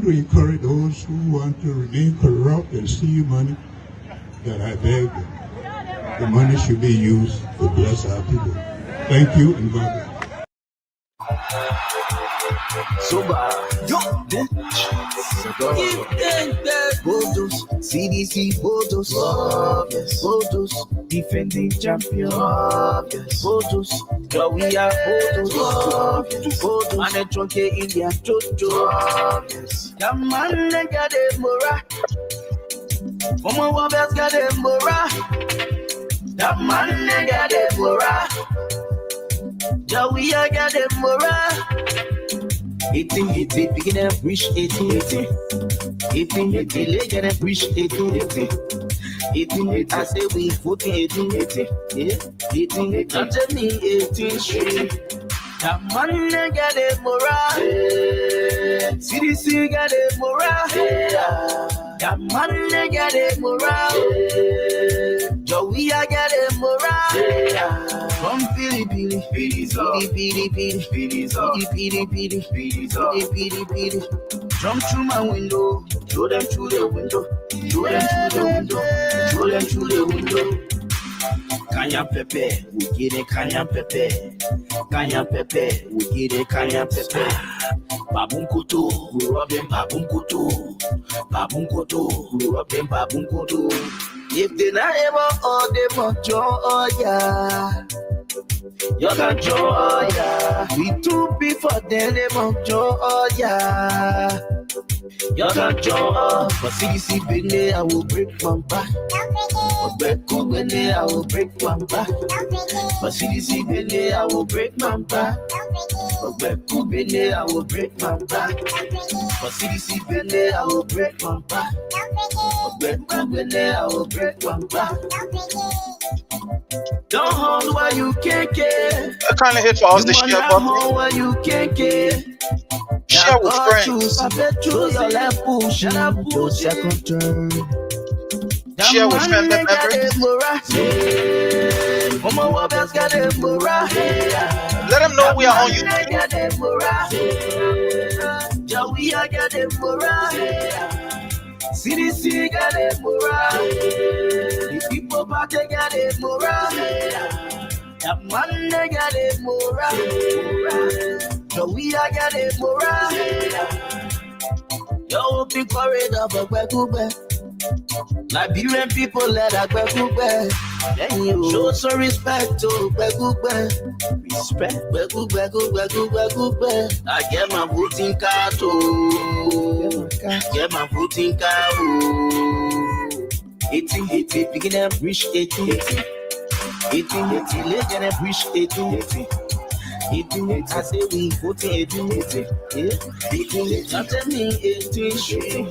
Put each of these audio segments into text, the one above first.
to encourage those who want to remain corrupt and steal money, that I beg the money should be used to bless our people. Thank you and God bless. Soba, yo, Bodos, CDC, Bodos, yes, Bodos, defending champion, yes, Bodos, we are Bodos, Bodos, and a trunke India, Jojo, yes, Yaman, got a mora, Mama Wabas got a mora, Yaman, got a mora, Jawia got a mora. 1880, begin and reach 1880. 1880, legend and reach 1880. 1880, I say we 1480. Yeah, 1880, I'm telling me 18 street. That man got a moral. CDC got a moral. That man got a moral. Joey got a moral. From Pili Pili, Pili Pili. Jump through my window, throw them through the window, throw them through the window, throw them through the window. Kanya pepe, we get it kanya pepe. Kanya pepe, we get it kanya pepe. Babum kutu, we rub them babum kutu. Babum kutu, we rub them babum kutu. If they not ever all them on joy, you got joy. We too big for them on joy. You got joy. For CDC Bene, I will break one back. For Beku Bene, I will break one back. For CDC Bene, I will break my back. For Beku Bene, I will break my back. For CDC Bene, I will break my back. For Beku Bene, I will break my back. Don't hold while you can't care. I kind of hit for us the share button. While you can't care. Share with friends. Share with family members. Let them know we are on YouTube. CDC got it moral. The people back got it moral. That man got it moral. So we got it moral. Yo, big corridor of a Bekube. Liberian people let a Bekube. Then you show some respect to Bekube. Respect Bekube. I get my voting card too. Get my voting card. 1880, begin and reach 1880. 1880, legend and reach 1880. 1880, I say we 1480. Yeah, 1880, I'm telling me 18 street.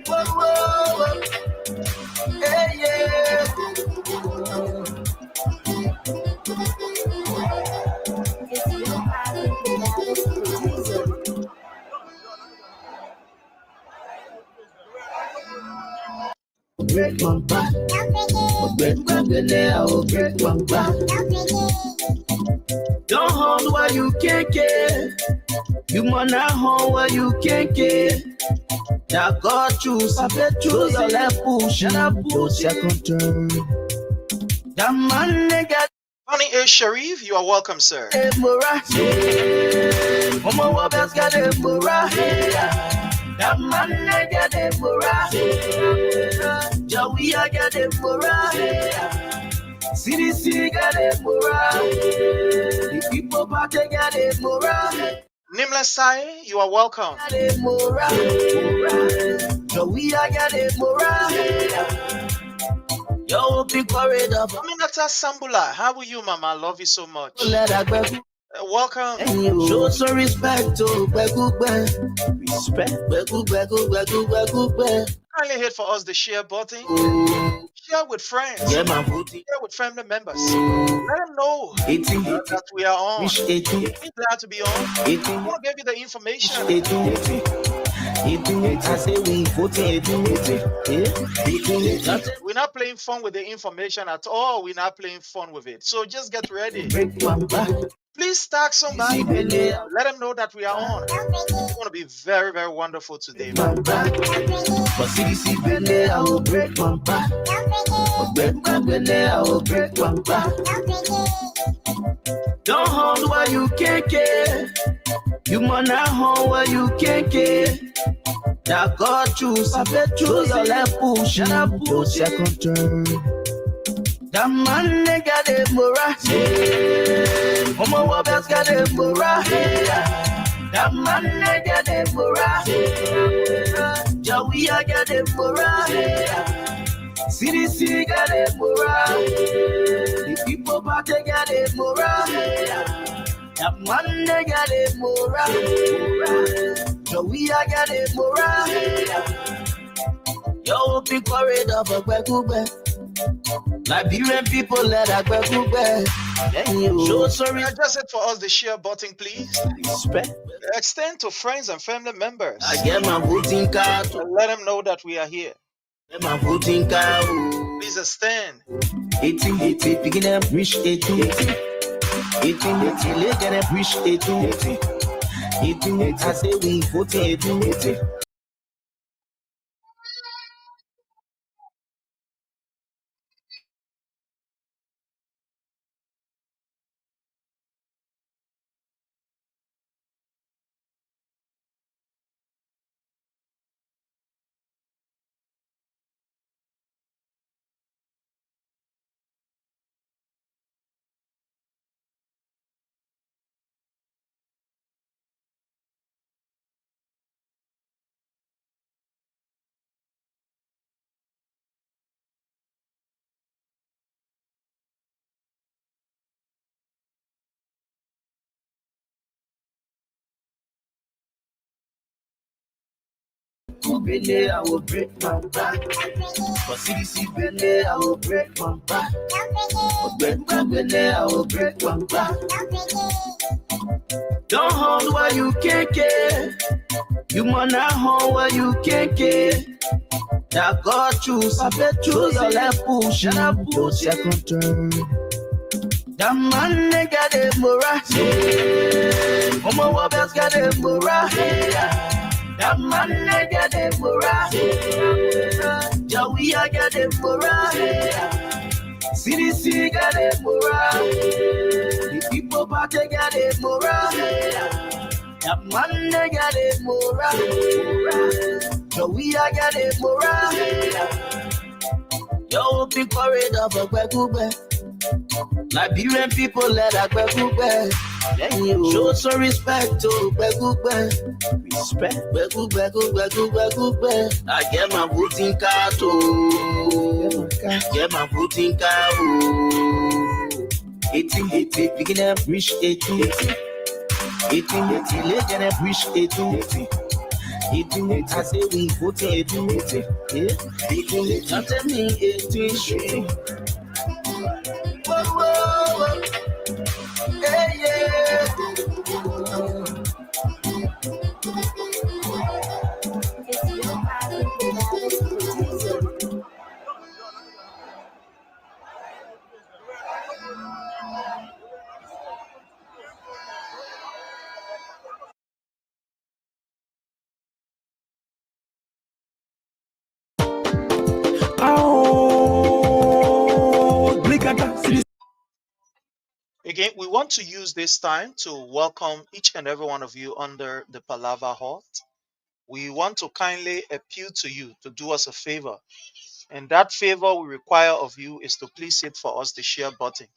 Whoa, whoa, whoa. Hey, yeah. Break my back. Break my back. Don't hold while you can't care. You might not hold while you can't care. Now God choose. I bet choose your left push. And I push second turn. That man nigga. Honey A. Sharif, you are welcome, sir. Mama Wabas got a mura. That man got a mura. Joey got a mura. CDC got a mura. The people back got a mura. Nimla Sai, you are welcome. Joey got a mura. Yo, big corridor. Aminata Sambula, how are you, Mama? I love you so much. Welcome. Show some respect to Bekube. Respect. Kindly hit for us the share button. Share with friends. Share with family members. Let them know that we are on. We're glad to be on. I want to give you the information. I say we 1480. We're not playing fun with the information at all. We're not playing fun with it. So just get ready. Please tag somebody. Let them know that we are on. It's going to be very, very wonderful today, man. For CDC Bene, I will break one back. For Bene, I will break one back. Don't hold what you can't get. You might not hold what you can't get. That God choose, I bet choose your left push, and I push second turn. That man got the mura. Mama Wabas got the mura. That man got the mura. Joey got the mura. CDC got the mura. The people party got the mura. That man got the mura. Joey got the mura. Yo, big worried of a Bekube. Liberian people let a Bekube. Show sorry. Just it for us the share button, please. Respect. Extend to friends and family members. I get my voting card. And let them know that we are here. Get my voting card. Please extend. 18, picking them, reach 18. 18, let them reach 18. 18, I say we voting 18. Bene, I will break my back. For CDC Bene, I will break my back. For Bene, I will break my back. Don't hold what you can't get. You might not hold what you can't get. That God choose, I bet choose your left push, and I push second turn. That man got the mura. Mama Wabas got the mura. That man got the mura. Joey got the mura. CDC got the mura. The people party got the mura. That man got the mura. Joey got the mura. Yo, big parade of a Bekube. Liberian people let a Bekube. Show some respect to Bekube. Respect. Bekube. I get my voting card too. Get my voting card. 18, picking them, reach 18. 18, let them reach 18. 18, I say we voting 18. 18, don't tell me 18. Whoa. Hey, yeah. Again, we want to use this time to welcome each and every one of you under the Palava Hut. We want to kindly appeal to you to do us a favor. And that favor we require of you is to please hit for us the share button.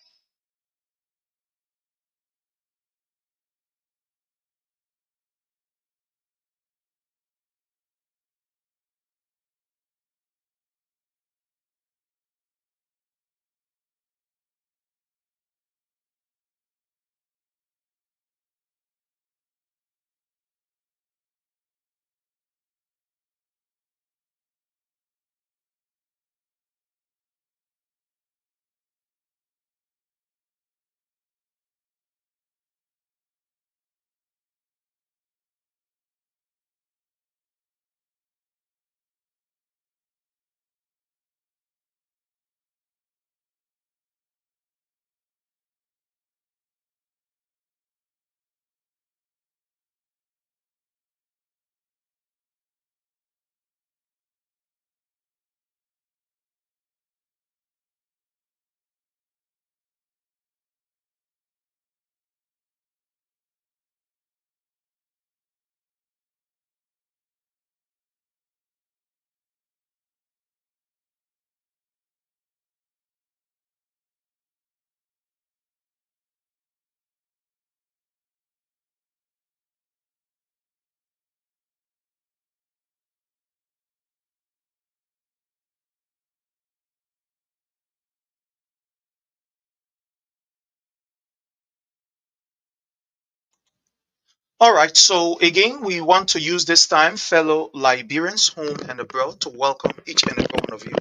All right, so again, we want to use this time, fellow Liberians, home and abroad, to welcome each and every one of you.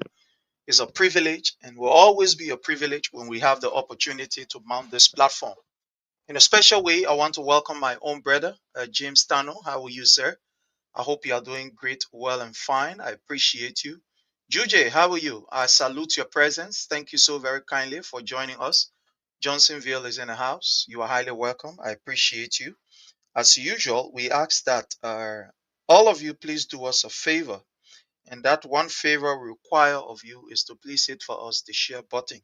It's a privilege and will always be a privilege when we have the opportunity to mount this platform. In a special way, I want to welcome my own brother, James Tano. How are you, sir? I hope you are doing great, well, and fine. I appreciate you. Juje, how are you? I salute your presence. Thank you so very kindly for joining us. Johnsonville is in the house. You are highly welcome. I appreciate you. As usual, we ask that all of you please do us a favor. And that one favor we require of you is to please hit for us the share button.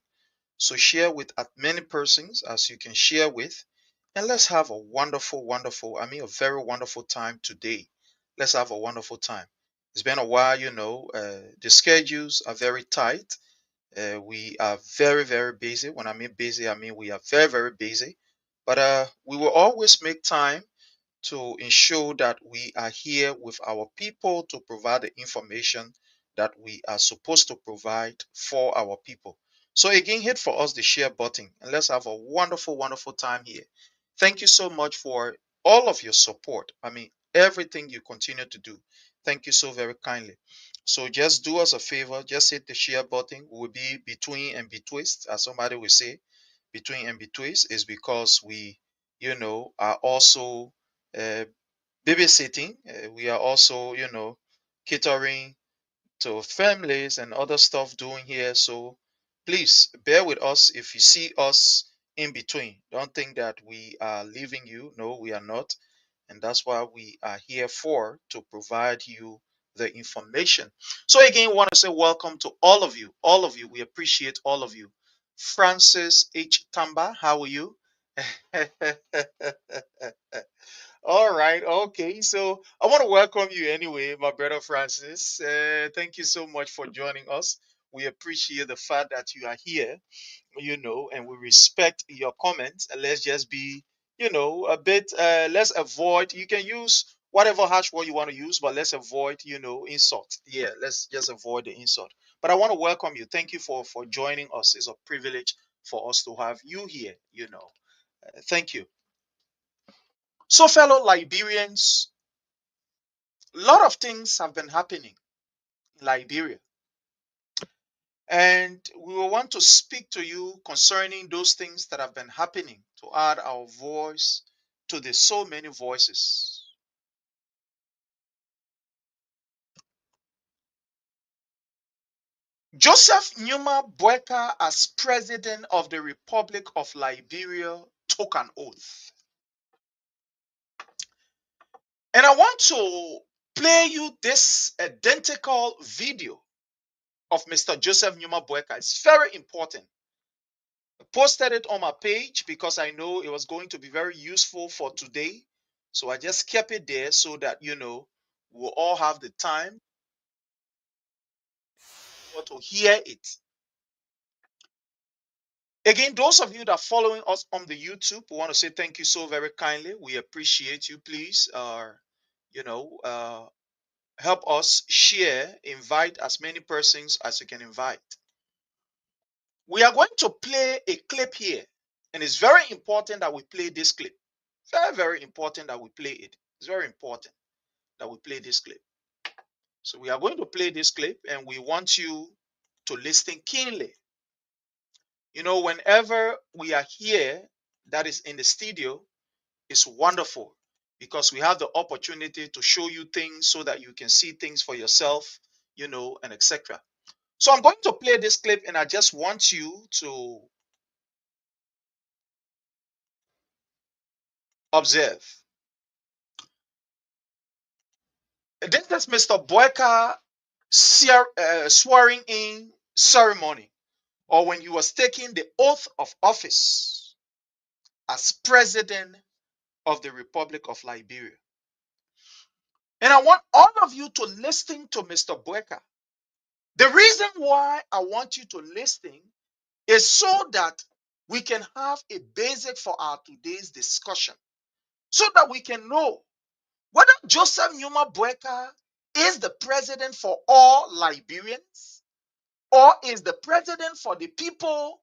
So share with as many persons as you can share with. And let's have a wonderful, wonderful, I mean, a very wonderful time today. Let's have a wonderful time. It's been a while, the schedules are very tight. We are very, very busy. When I mean busy, I mean we are very, very busy. But we will always make time to ensure that we are here with our people to provide the information that we are supposed to provide for our people. So again, hit for us the share button and let's have a wonderful, wonderful time here. Thank you so much for all of your support. I mean, everything you continue to do. Thank you so very kindly. So just do us a favor, just hit the share button. We'll be between and betwixt, as somebody will say. Between and betwixt is because we, are also uh, babysitting. We are also, catering to families and other stuff doing here. So please bear with us if you see us in between. Don't think that we are leaving you. No, we are not. And that's why we are here for to provide you the information. So again, I want to say welcome to all of you. All of you. We appreciate all of you. Francis H. Tamba, how are you? All right. Okay. So I want to welcome you anyway, my brother Francis. Thank you so much for joining us. We appreciate the fact that you are here, and we respect your comments. And let's just be, a bit, let's avoid, you can use whatever harsh word you want to use, but let's avoid, insult. Yeah, let's just avoid the insult. But I want to welcome you. Thank you for joining us. It's a privilege for us to have you here, Thank you. So, fellow Liberians, a lot of things have been happening in Liberia. And we will want to speak to you concerning those things that have been happening to add our voice to the so many voices. Joseph Numa Boakai, as president of the Republic of Liberia, took an oath. And I want to play you this identical video of Mr. Joseph Numa Boakai. It's very important. I posted it on my page because I know it was going to be very useful for today. So I just kept it there so that, we'll all have the time to hear it. Again, those of you that are following us on the YouTube, we want to say thank you so very kindly. We appreciate you. Please, help us share, invite as many persons as you can invite. We are going to play a clip here, and it's very important that we play this clip. Very, very important that we play it. It's very important that we play this clip. So we are going to play this clip, and we want you to listen keenly. Whenever we are here, that is in the studio, it's wonderful because we have the opportunity to show you things so that you can see things for yourself, and etc. So I'm going to play this clip, and I just want you to observe. This is Mr. Boakai swearing in ceremony, or when he was taking the oath of office as president of the Republic of Liberia. And I want all of you to listen to Mr. Boakai. The reason why I want you to listen is so that we can have a basic for our today's discussion, so that we can know whether Joseph Numa Boakai is the president for all Liberians or is the president for the people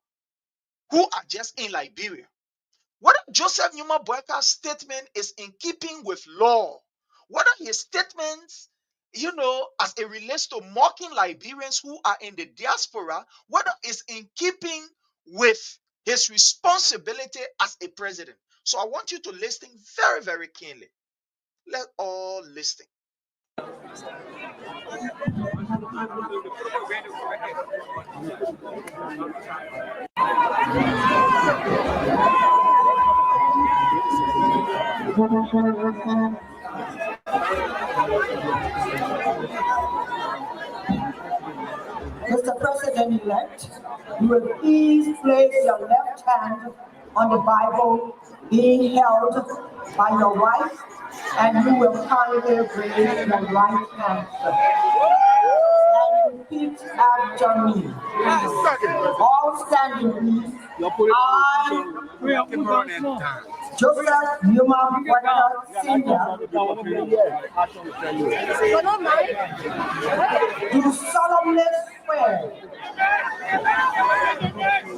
who are just in Liberia. Whether Joseph Newman Boyka's statement is in keeping with law, whether his statements, as it relates to mocking Liberians who are in the diaspora, whether it's in keeping with his responsibility as a president. So I want you to listen very, very keenly. Let all listen. Mr. President-elect, you will please place your left hand on the Bible being held by your wife, and you will kindly raise your right hand and repeat after me. All standing, please. I, Joseph Newman Boyka Sr., do solemnly swear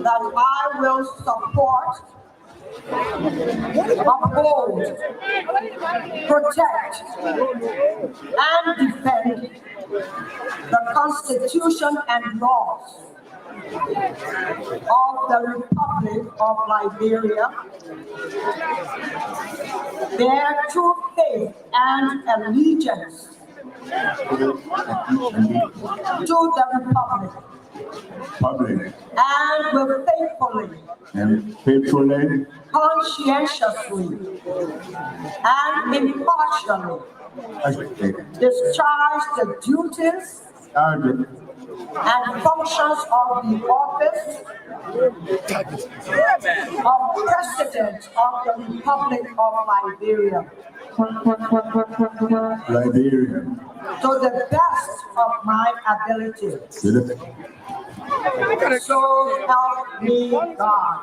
that I will support, uphold, protect, and defend the Constitution and laws of the Republic of Liberia, bear true faith and allegiance to the Republic, and will faithfully, conscientiously, and impartially discharge the duties and functions of the office of President of the Republic of Liberia, to the best of my ability. So help me God.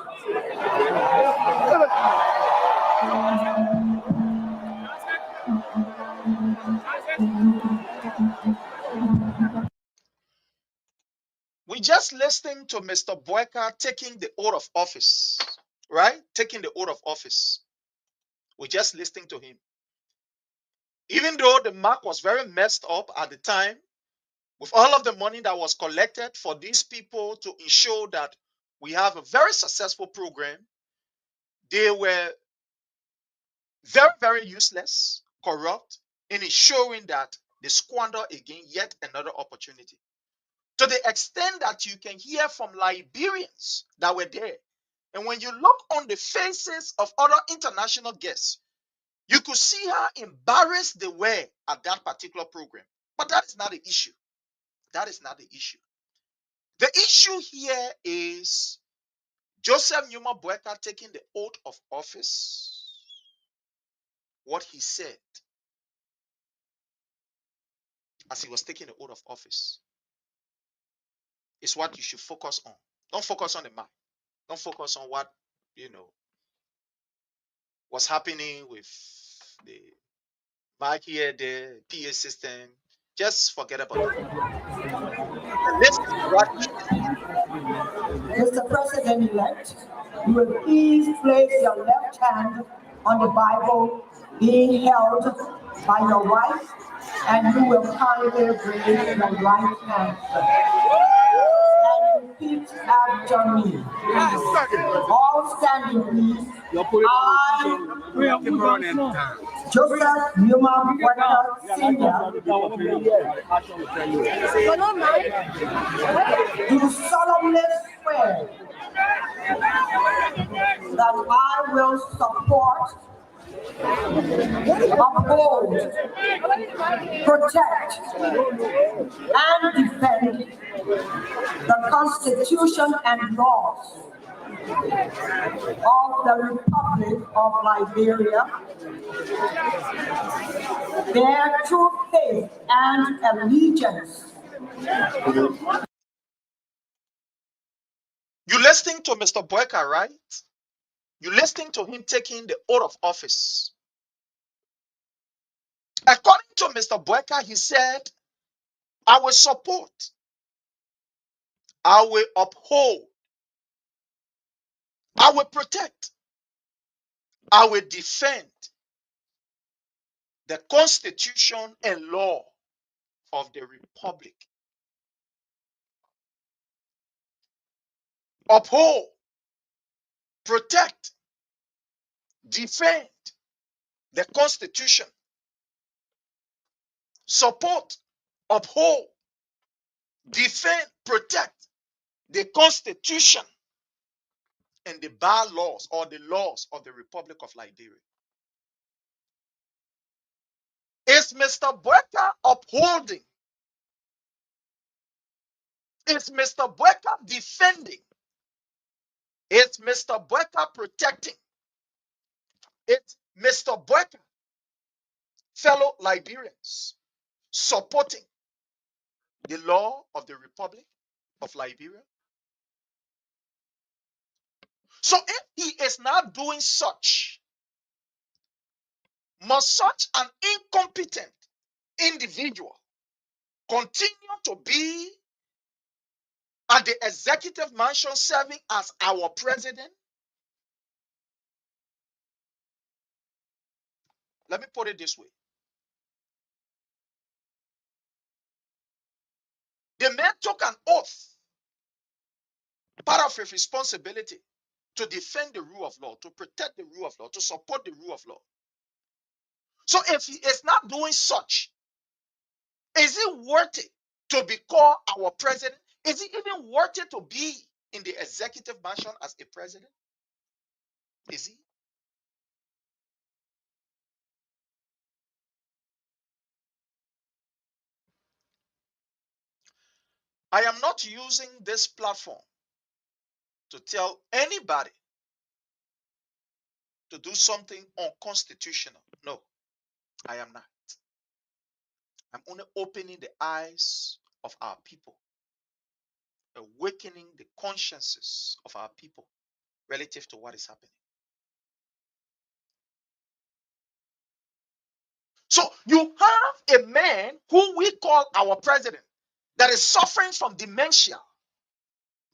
We just listened to Mr. Boyka taking the oath of office, right? Taking the oath of office. We just listening to him. Even though the mark was very messed up at the time, with all of the money that was collected for these people to ensure that we have a very successful program, they were very, very useless, corrupt, in ensuring that they squander again yet another opportunity. To the extent that you can hear from Liberians that were there. And when you look on the faces of other international guests, you could see how embarrassed they were at that particular program. But that is not the issue. That is not the issue. The issue here is Joseph Newman Boyka taking the oath of office. What he said as he was taking the oath of office is what you should focus on. Don't focus on the map. Don't focus on what, was happening with the mic here, the PA system. Just forget about that. And listen to what he Mr. President-elect, you will please place your left hand on the Bible being held by your wife, and you will kindly raise your right hand and repeat after me. All standing, please. I, Joseph Newman Boyka Sr., do solemnly swear that I will support, uphold, protect, and defend the Constitution and laws of the Republic of Liberia, bear true faith and allegiance. You listening to Mr. Boyka, right? You listening to him taking the oath of office. According to Mr. Boyka, he said, I will support, I will uphold, I will protect, I will defend the Constitution and law of the Republic. Uphold, protect, defend the Constitution, support, uphold, defend, protect the Constitution and the bylaws or the laws of the Republic of Liberia. Is Mr. Boakai upholding? Is Mr. Boakai defending? Is Mr. Boakai protecting? It's Mr. Boakai, fellow Liberians, supporting the law of the Republic of Liberia. So if he is not doing such, must such an incompetent individual continue to be at the executive mansion serving as our president? Let me put it this way. The man took an oath, part of his responsibility, to defend the rule of law, to protect the rule of law, to support the rule of law. So if he is not doing such, is it worth it to be called our president? Is it even worth it to be in the executive mansion as a president? Is he? I am not using this platform to tell anybody to do something unconstitutional. No, I am not. I'm only opening the eyes of our people, awakening the consciences of our people relative to what is happening. So you have a man who we call our president that is suffering from dementia,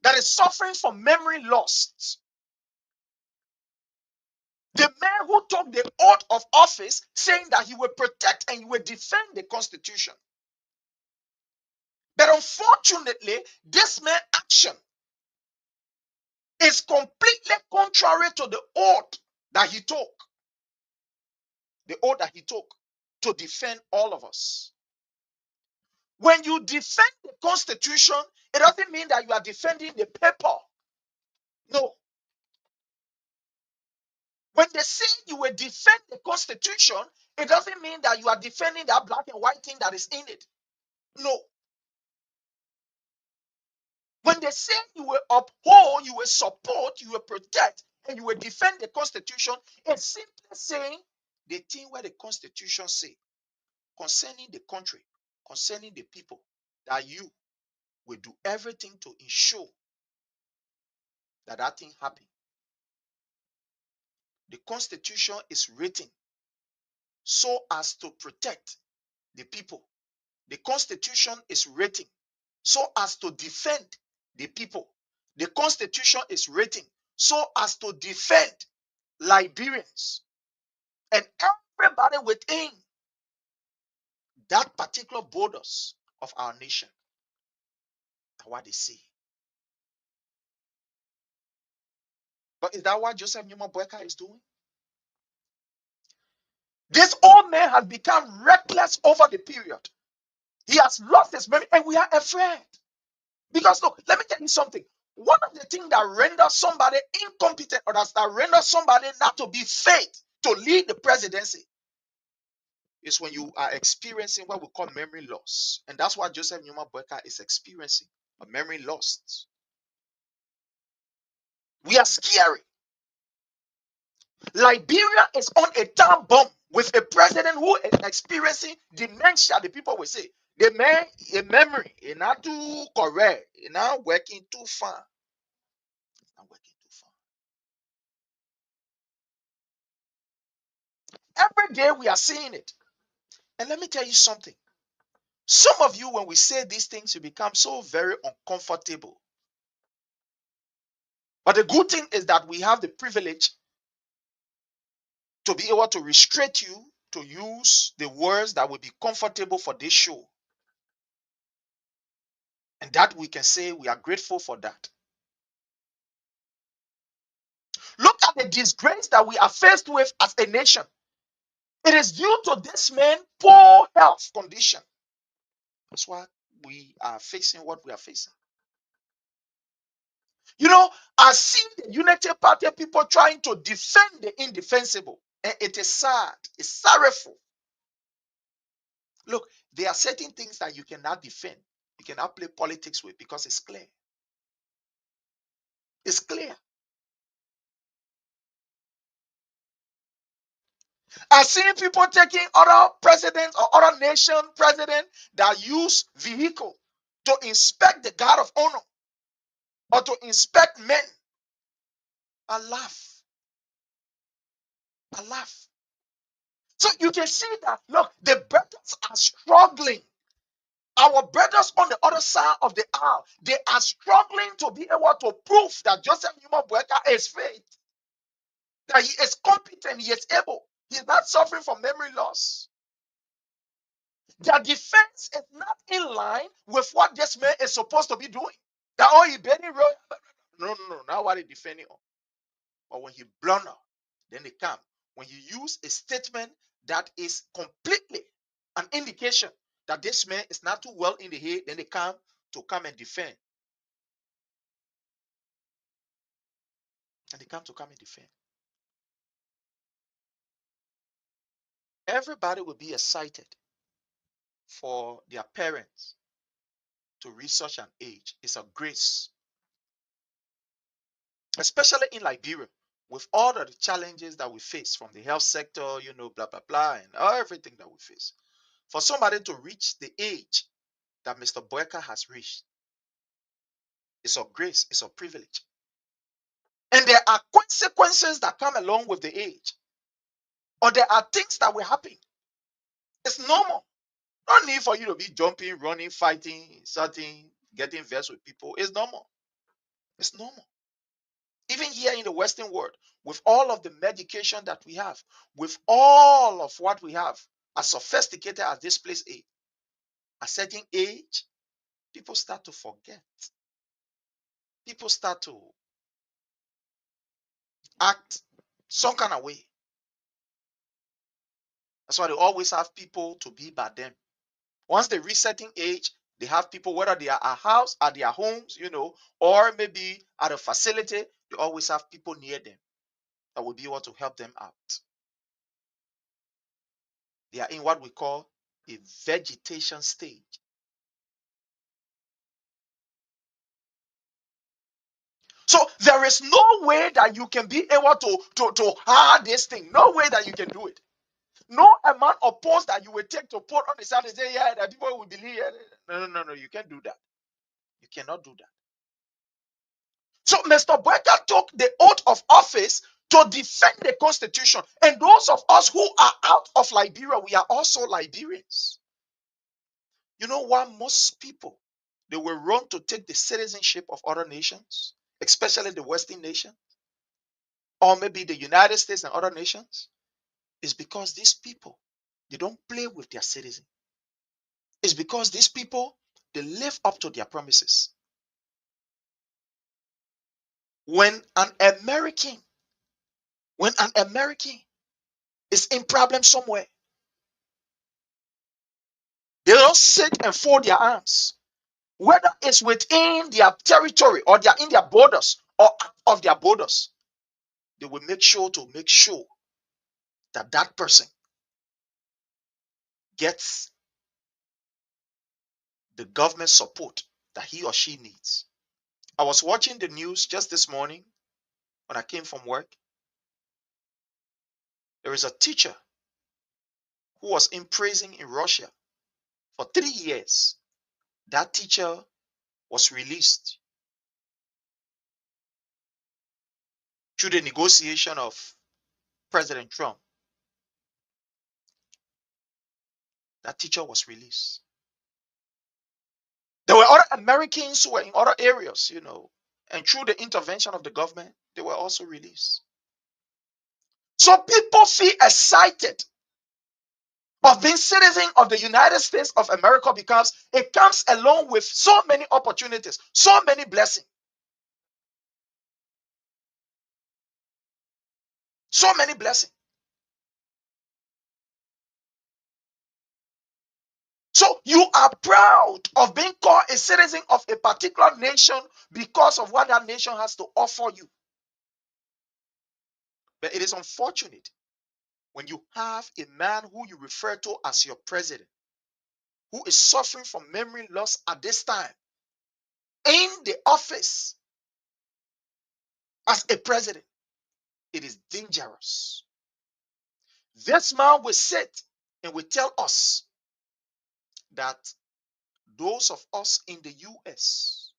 that is suffering from memory loss. The man who took the oath of office saying that he will protect and he will defend the Constitution. But unfortunately, this man's action is completely contrary to the oath that he took. The oath that he took to defend all of us. When you defend the Constitution, it doesn't mean that you are defending the paper. No. When they say you will defend the Constitution, it doesn't mean that you are defending that black and white thing that is in it. No. When they say you will uphold, you will support, you will protect, and you will defend the Constitution, it's simply saying the thing where the Constitution say concerning the country, concerning the people, that you will do everything to ensure that that thing happen. The Constitution is written so as to protect the people. The Constitution is written so as to defend the people. The Constitution is written so as to defend Liberians and everybody within that particular borders of our nation. And what they say. But is that what Joseph Numa Boakai is doing? This old man has become reckless over the period. He has lost his memory and we are afraid. Because look, let me tell you something. One of the things that renders somebody incompetent or that renders somebody not to be fit to lead the presidency is when you are experiencing what we call memory loss. And that's what Joseph Numa Boakai is experiencing, a memory loss. We are scary. Liberia is on a time bomb with a president who is experiencing dementia. The people will say, the man, a memory, is not too correct, is not working too far. It's not working too far. Every day we are seeing it. And let me tell you something. Some of you, when we say these things, you become so very uncomfortable. But the good thing is that we have the privilege to be able to restrict you to use the words that will be comfortable for this show. And that we can say we are grateful for that. Look at the disgrace that we are faced with as a nation. It is due to this man's poor health condition. That's why we are facing what we are facing. You know, I see the Unity Party people trying to defend the indefensible. And it is sad. It's sorrowful. Look, there are certain things that you cannot defend. You cannot play politics with because it's clear. It's clear. I've seen people taking other presidents or other nation presidents that use vehicle to inspect the guard of honor or to inspect men. I laugh. I laugh. So you can see that, look, the brothers are struggling. Our brothers on the other side of the aisle, they are struggling to be able to prove that Joseph Numa Boakai is faith, that he is competent, he is able, he's not suffering from memory loss. Their defense is not in line with what this man is supposed to be doing. That oh, he bending road. No, not what he defending on. But when he blunder, then they come. When you use a statement that is completely an indication that this man is not too well in the head, then they come and defend. And they come and defend. Everybody will be excited for their parents to reach such an age. It's a grace, especially in Liberia, with all of the challenges that we face from the health sector, blah, blah, blah, and everything that we face. For somebody to reach the age that Mr. Boakai has reached, it's a grace, it's a privilege. And there are consequences that come along with the age. Or there are things that will happen. It's normal. No need for you to be jumping, running, fighting, insulting, getting vexed with people. It's normal. It's normal. Even here in the Western world, with all of the medication that we have, with all of what we have, as sophisticated as this place is, at a certain age, people start to forget. People start to act some kind of way. That's why they always have people to be by them. Once they reach certain age, they have people, whether they are at house, at their homes, or maybe at a facility, they always have people near them that will be able to help them out. They are in what we call a vegetation stage. So there is no way that you can be able to hide this thing. No way that you can do it. No amount of post that you will take to put on the side and say, yeah, that people will believe. No, you can't do that. You cannot do that. So Mr. Boakai took the oath of office to defend the Constitution. And those of us who are out of Liberia, we are also Liberians. You know why most people, they will run to take the citizenship of other nations, especially the Western nation, or maybe the United States and other nations? It's because these people, they don't play with their citizen. It's because these people, they live up to their promises. When an American is in problem somewhere, they don't sit and fold their arms. Whether it's within their territory or they're in their borders or out of their borders, they will make sure that that person gets the government support that he or she needs. I was watching the news just this morning when I came from work. There is a teacher who was in prison in Russia for 3 years. That teacher was released through the negotiation of President Trump. That teacher was released. There were other Americans who were in other areas, and through the intervention of the government, they were also released. So people feel excited of being citizen of the United States of America because it comes along with so many opportunities, so many blessings, so many blessings. So you are proud of being called a citizen of a particular nation because of what that nation has to offer you. But it is unfortunate when you have a man who you refer to as your president, who is suffering from memory loss at this time in the office as a president. It is dangerous. This man will sit and will tell us that those of us in the US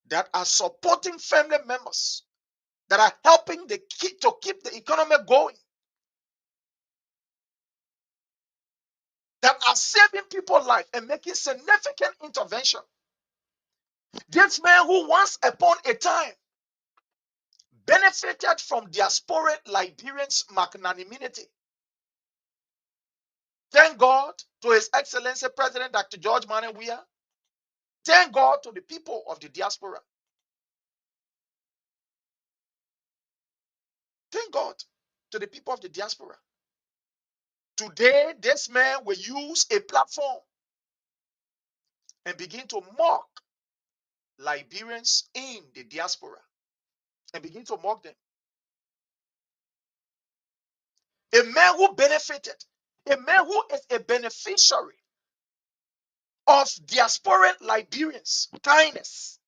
that are supporting family members, that are helping the kid to keep the economy going, that are saving people's life and making significant intervention. This man who once upon a time benefited from diasporic Liberians' magnanimity. Thank God to His Excellency President Dr. George Manawia. Thank God to the people of the diaspora. Thank God to the people of the diaspora. Today, this man will use a platform and begin to mock Liberians in the diaspora and begin to mock them. A man who benefited, a man who is a beneficiary of diasporic Liberians' kindness,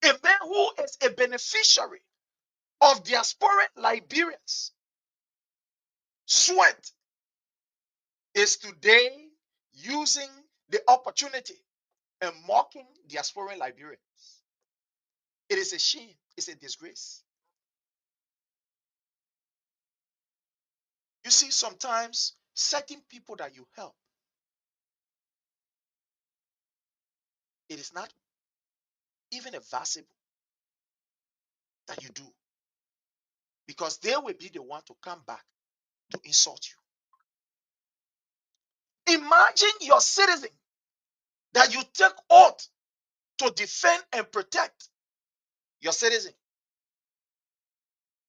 a man who is a beneficiary of diasporic Liberians' sweat, is today using the opportunity and mocking diasporic Liberians. It is a shame. It's a disgrace. You see, sometimes certain people that you help, it is not even advisable that you do, because they will be the one to come back to insult you. Imagine your citizen that you take oath to defend and protect your citizen,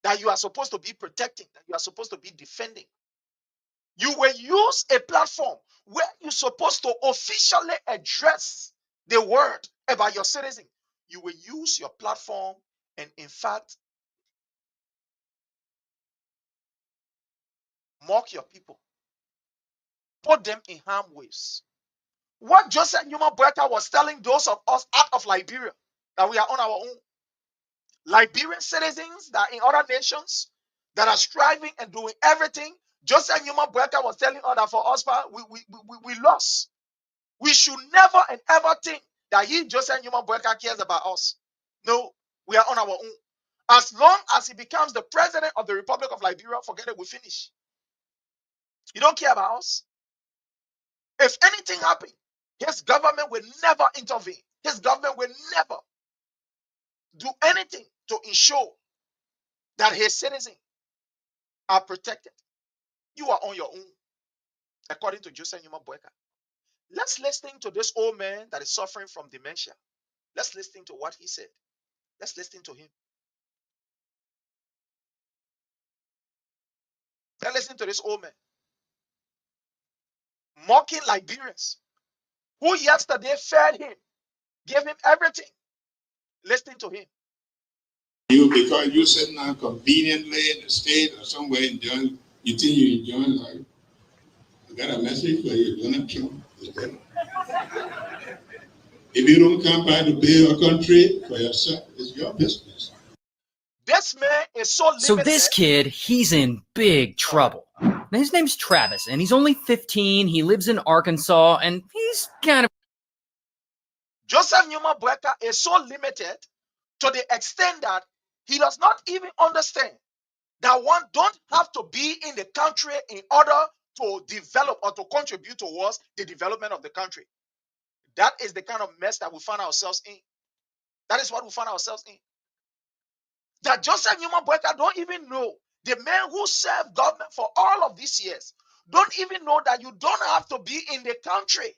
that you are supposed to be protecting, that you are supposed to be defending. You will use a platform where you're supposed to officially address the word about your citizen. You will use your platform and, in fact, mock your people, put them in harm ways. What Joseph Newman Boakai was telling those of us out of Liberia, that we are on our own. Liberian citizens that are in other nations that are striving and doing everything. Joseph Newman Boakai was telling us that for us, we lost. We should never and ever think that Joseph Newman Boakai, cares about us. No, we are on our own. As long as he becomes the president of the Republic of Liberia, forget it, we finish. He don't care about us. If anything happens, his government will never intervene. His government will never do anything to ensure that his citizens are protected. You are on your own, according to Joseph Newman Boakai. Let's listen to this old man that is suffering from dementia. Let's listen to what he said. Let's listen to him. Let's listen to this old man mocking Liberians who yesterday fed him, gave him everything. Listen to him. You, because you're sitting down conveniently in the state or somewhere enjoying, you think you're enjoying life. I got a message for you, Donald Trump. If you don't come by to build a country for yourself, it's your business. This man is so limited. So this kid, he's in big trouble. Now, his name's Travis, and he's only 15. He lives in Arkansas, and he's kind of... Joseph Newman Boakai is so limited to the extent that he does not even understand that one don't have to be in the country in order to develop or to contribute towards the development of the country. That is the kind of mess that we find ourselves in. That is what we find ourselves in. That Joseph Newman Boyka don't even know, the men who served government for all of these years, don't even know that you don't have to be in the country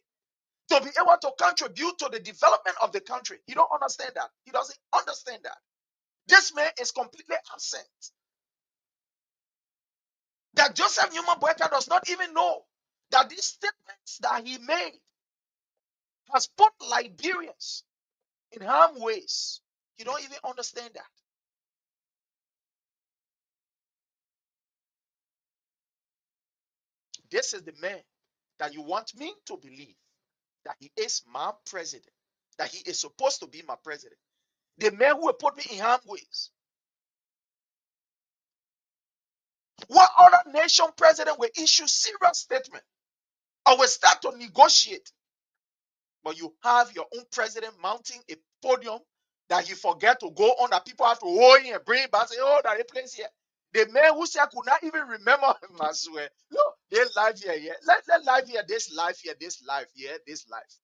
to be able to contribute to the development of the country. He don't understand that. He doesn't understand that. This man is completely absent. That Joseph Newman Boyka does not even know that these statements that he made has put Liberians in harm ways. You don't even understand that. This is the man that you want me to believe that he is my president, that he is supposed to be my president. The man who will put me in harm ways. What other nation president will issue serious statement or will start to negotiate? But you have your own president mounting a podium that you forget to go on, that people have to hold in and bring it back, say, oh, that a place here. The man who said could not even remember him, I swear. Look, they live here, yeah. Let life here, this life here, this life, yeah, this life.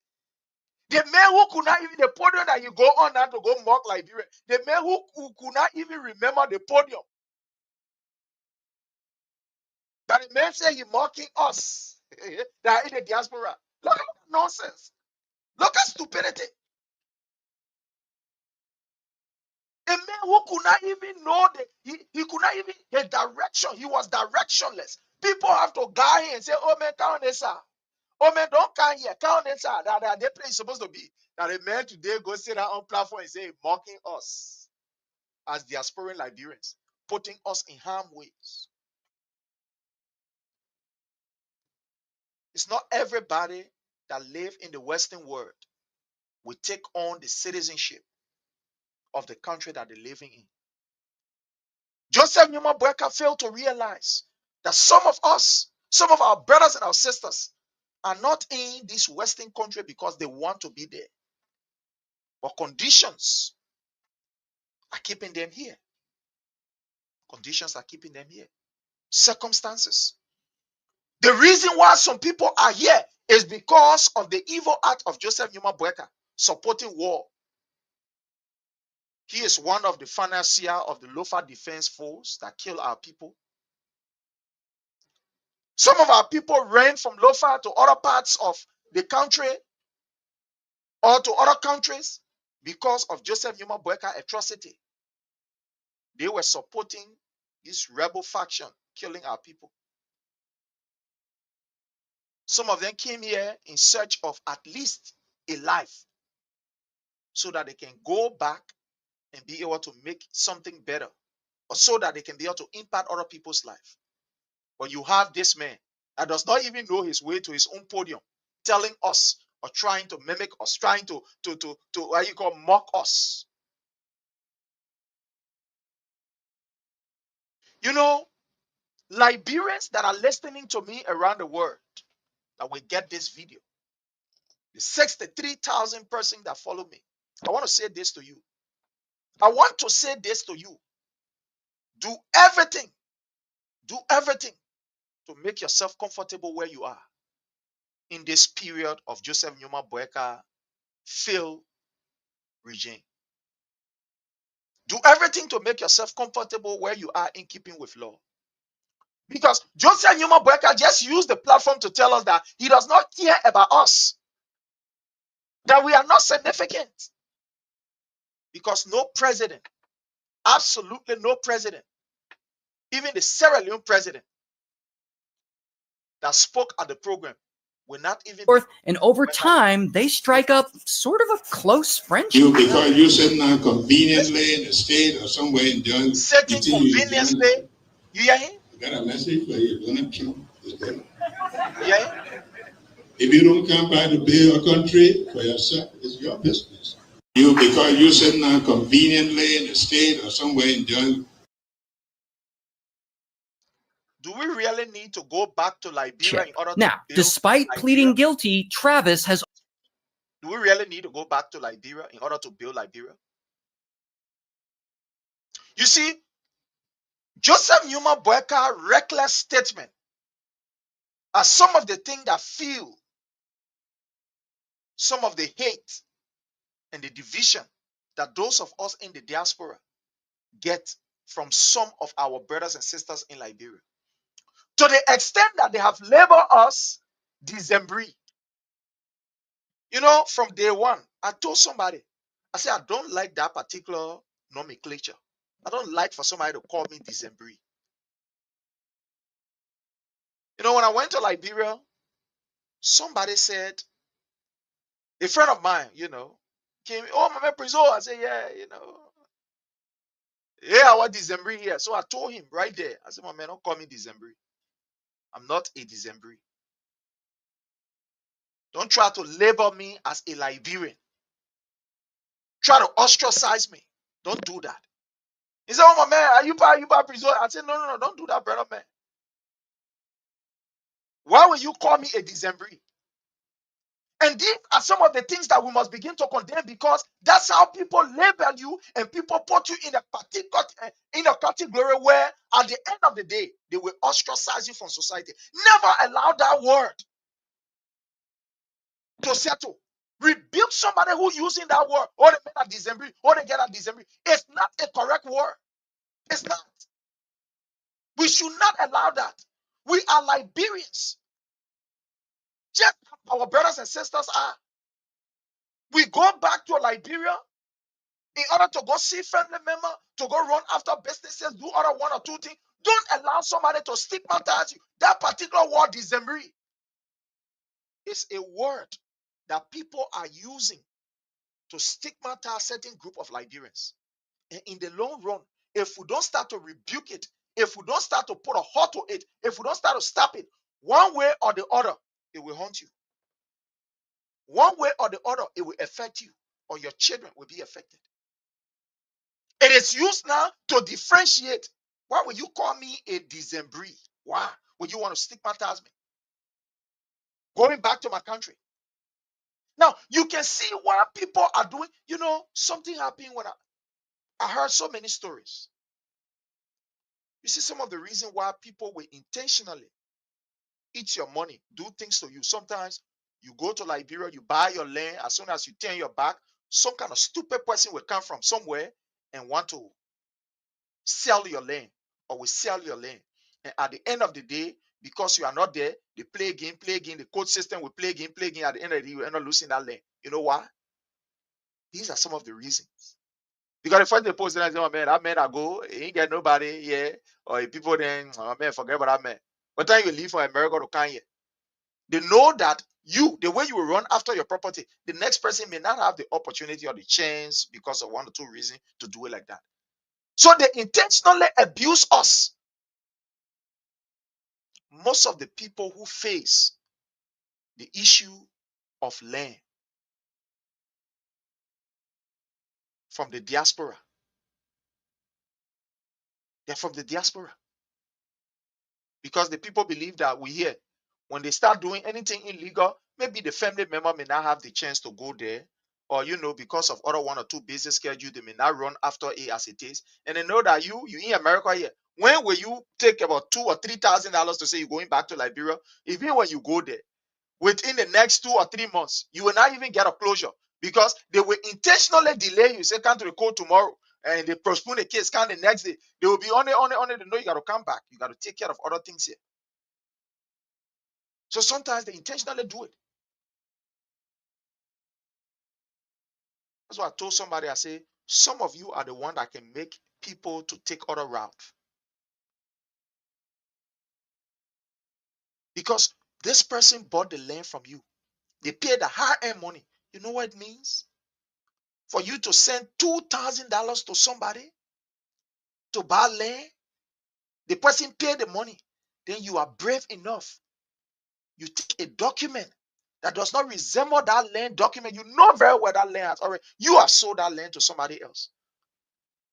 The man who could not even, the podium that you go on now to go mock Liberia, the man who could not even remember the podium. That the man said he mocking us that are in the diaspora. Look at nonsense. Look at stupidity. A man who could not even know he could not even his direction. He was directionless. People have to guide him and say, oh man, count this out. Oh man, don't come here. Count this out. That the place is supposed to be. That a man today go sit down on platform and say, mocking us as diasporan Liberians, putting us in harm ways. It's not everybody that live in the Western world will take on the citizenship of the country that they're living in. Joseph Newman Boyka failed to realize that some of us, some of our brothers and our sisters, are not in this Western country because they want to be there. But conditions are keeping them here. Conditions are keeping them here. Circumstances. The reason why some people are here is because of the evil act of Joseph Newman Boyka supporting war. He is one of the financiers of the Lofa Defense Force that kill our people. Some of our people ran from Lofa to other parts of the country or to other countries because of Joseph Newman Boyka atrocity. They were supporting this rebel faction killing our people. Some of them came here in search of at least a life so that they can go back and be able to make something better, or so that they can be able to impact other people's life. But you have this man that does not even know his way to his own podium, telling us or trying to mimic us, trying to what you call mock us. You know, Liberians that are listening to me around the world that will get this video, the 63,000 persons that follow me, I want to say this to you. I want to say this to you. Do everything to make yourself comfortable where you are in this period of Joseph Newman Boyka failed regime. Do everything to make yourself comfortable where you are in keeping with law. Because Joseph Newman Boyka just used the platform to tell us that he does not care about us, that we are not significant. Because no president, absolutely no president, even the Sierra Leone president that spoke at the program, will not even be. And over time, they strike up sort of a close friendship. You, because you sitting now conveniently in the state or somewhere in John, Sitting conveniently, you hear him? I got a message for you. Donald Trump is there. You hear him? If you don't come by to build a country for yourself, it's your business. You, because you sitting now conveniently in the state or somewhere in John. Do we really need to go back to Liberia in order to Now, build despite Liberia? pleading guilty, Travis has. Do we really need to go back to Liberia in order to build Liberia? You see, Joseph Newman Boyka's reckless statement are some of the things that fuel some of the hate and the division that those of us in the diaspora get from some of our brothers and sisters in Liberia. To the extent that they have labeled us December. From day one, I told somebody, I said, I don't like that particular nomenclature. I don't like for somebody to call me December. When I went to Liberia, somebody said, a friend of mine, came, oh, my man, Prizo. I said, yeah, yeah, I want December here. So I told him right there, I said, my man, don't call me December. I'm not a December. Don't try to label me as a Liberian. Try to ostracize me. Don't do that. He said, oh, my man, are you bad Prizo? I said, no, don't do that, brother, man. Why will you call me a December? And these are some of the things that we must begin to condemn, because that's how people label you, and people put you in a particular category where at the end of the day they will ostracize you from society. Never allow that word to settle. Rebuke somebody who using that word. Oh, they made a December. Oh, they get a December. It's not a correct word. It's not. We should not allow that. We are Liberians, just as our brothers and sisters are. We go back to Liberia in order to go see family member, to go run after businesses, do other one or two things. Don't allow somebody to stigmatize you. That particular word, December, is a word that people are using to stigmatize certain group of Liberians. And in the long run, if we don't start to rebuke it, if we don't start to put a halt to it, if we don't start to stop it, one way or the other, it will haunt you. One way or the other, it will affect you, or your children will be affected. It is used now to differentiate. Why would you call me a December? Why would you want to stigmatize me? Going back to my country. Now, you can see why people are doing, something happened when I heard so many stories. You see some of the reason why people will intentionally eat your money, do things to you. Sometimes you go to Liberia, you buy your land, as soon as you turn your back, some kind of stupid person will come from somewhere and want to sell your land, or will sell your land. And at the end of the day, because you are not there, they play again. The court system will play again. At the end of the day, you end up losing that land. You know why? These are some of the reasons. Because the first they post it, I say, oh man, that man I go, he ain't get nobody, yeah. Or if people then, oh man, forget about that man. By the time you leave for America to Kanye, they know that the way you will run after your property, the next person may not have the opportunity or the chance, because of one or two reasons, to do it like that. So they intentionally abuse us. Most of the people who face the issue of land from the diaspora, they're from the diaspora, because the people believe that we here, when they start doing anything illegal, maybe the family member may not have the chance to go there, or because of other one or two business schedule, they may not run after it as it is, and they know that you in America here. When will you take about $2,000 or $3,000 to say you're going back to Liberia? Even when you go there, within the next 2 or 3 months, you will not even get a closure, because they will intentionally delay you. Say, come to the court tomorrow, and they postpone the case. Come the next day, they will be on it. They know you got to come back. You got to take care of other things here. So sometimes they intentionally do it. That's why I told somebody, I say, some of you are the one that can make people to take other routes, because this person bought the land from you. They paid the high-end money. You know what it means? For you to send $2,000 to somebody to buy land, the person paid the money. Then you are brave enough. You take a document that does not resemble that land document. You know very well that land has already, you have sold that land to somebody else.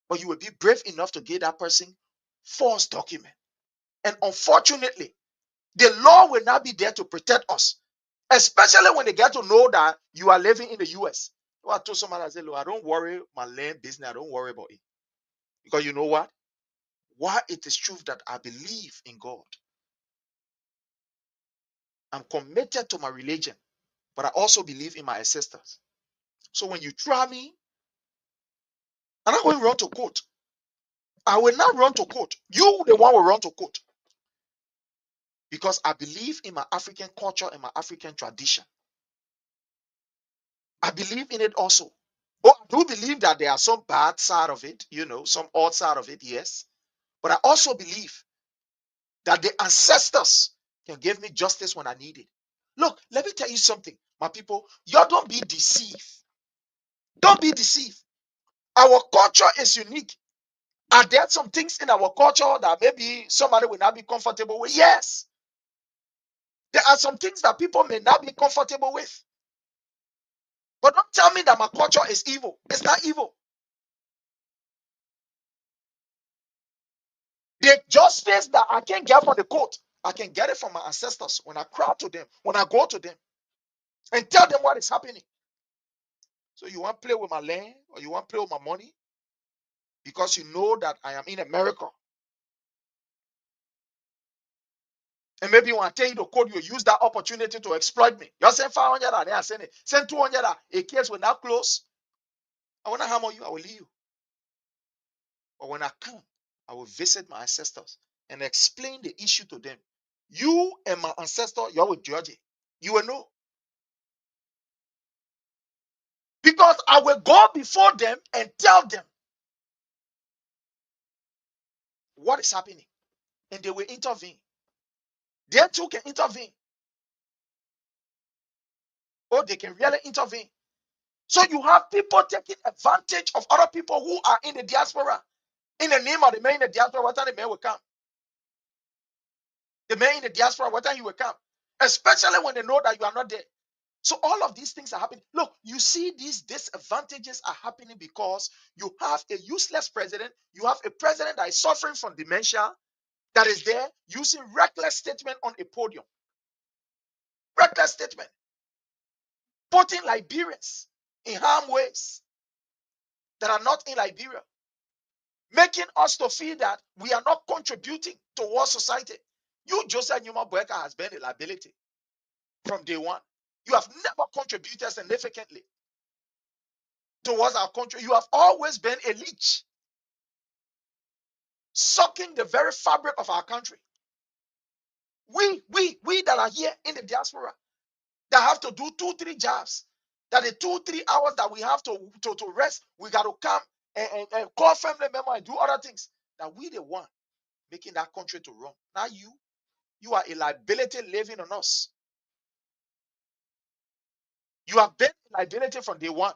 But you will be brave enough to give that person false document. And unfortunately, the law will not be there to protect us, especially when they get to know that you are living in the US. So I told somebody, I said, look, I don't worry my land business. I don't worry about it. Because you know what? Why it is true that I believe in God. I'm committed to my religion, but I also believe in my ancestors. So when you try me, I'm not going to run to court. I will not run to court. You, the one, will run to court. Because I believe in my African culture and my African tradition. I believe in it also. Oh, I do believe that there are some bad side of it, some odd side of it, yes. But I also believe that the ancestors can give me justice when I need it. Look, let me tell you something, my people. Y'all don't be deceived. Don't be deceived. Our culture is unique. Are there some things in our culture that maybe somebody will not be comfortable with? Yes. There are some things that people may not be comfortable with. But don't tell me that my culture is evil. It's not evil. The justice that I can get from the court, I can get it from my ancestors when I crowd to them, when I go to them and tell them what is happening. So you want to play with my land or you want to play with my money because you know that I am in America. And maybe when I tell you the code, you use that opportunity to exploit me. You send 500 and I send it. Send 200. A case will not close. I will not hammer you. I will leave you. But when I come, I will visit my ancestors and explain the issue to them. You and my ancestor, you will judge it. You will know. Because I will go before them and tell them what is happening. And they will intervene. They too can intervene. Or they can really intervene. So you have people taking advantage of other people who are in the diaspora. In the name of the man in the diaspora, what time the man will come? The man in the diaspora, what time he will come? Especially when they know that you are not there. So all of these things are happening. Look, you see these disadvantages are happening because you have a useless president. You have a president that is suffering from dementia that is there using reckless statement on a podium. Reckless statement. Putting Liberians in harm ways that are not in Liberia. Making us to feel that we are not contributing towards society. You, Joseph Newman Boakai, has been a liability from day one. You have never contributed significantly towards our country. You have always been a leech, sucking the very fabric of our country. We that are here in the diaspora, that have to do 2-3 jobs, that the 2-3 hours that we have to rest, we got to come and call family member and do other things. That we the one making that country to run. Now you are a liability living on us. You have been a liability from day one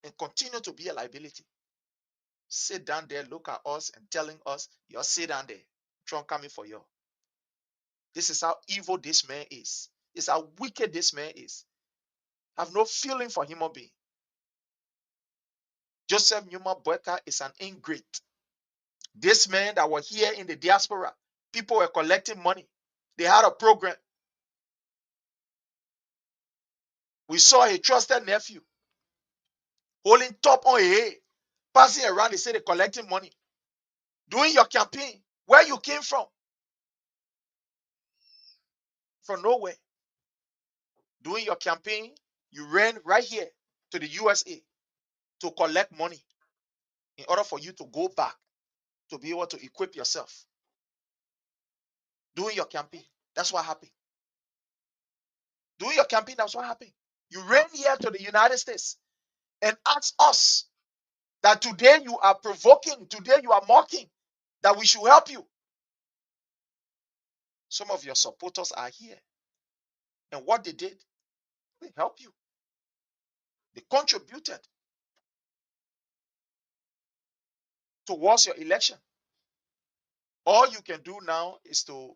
and continue to be a liability. Sit down there, look at us and telling us, you're sit down there, Trump coming for you. This is how evil this man is. This is how wicked this man is. I have no feeling for human being. Joseph Newman Boakai is an ingrate. This man that was here in the diaspora, people were collecting money. They had a program. We saw a trusted nephew holding top on a head, passing around. They say they're collecting money. Doing your campaign, where you came from nowhere. Doing your campaign, you ran right here to the USA to collect money in order for you to go back to be able to equip yourself. Doing your campaign, that's what happened. Doing your campaign, that's what happened. You ran here to the United States and asked us that today you are provoking, today you are mocking, that we should help you. Some of your supporters are here. And what they did, they helped you. They contributed towards your election. All you can do now is to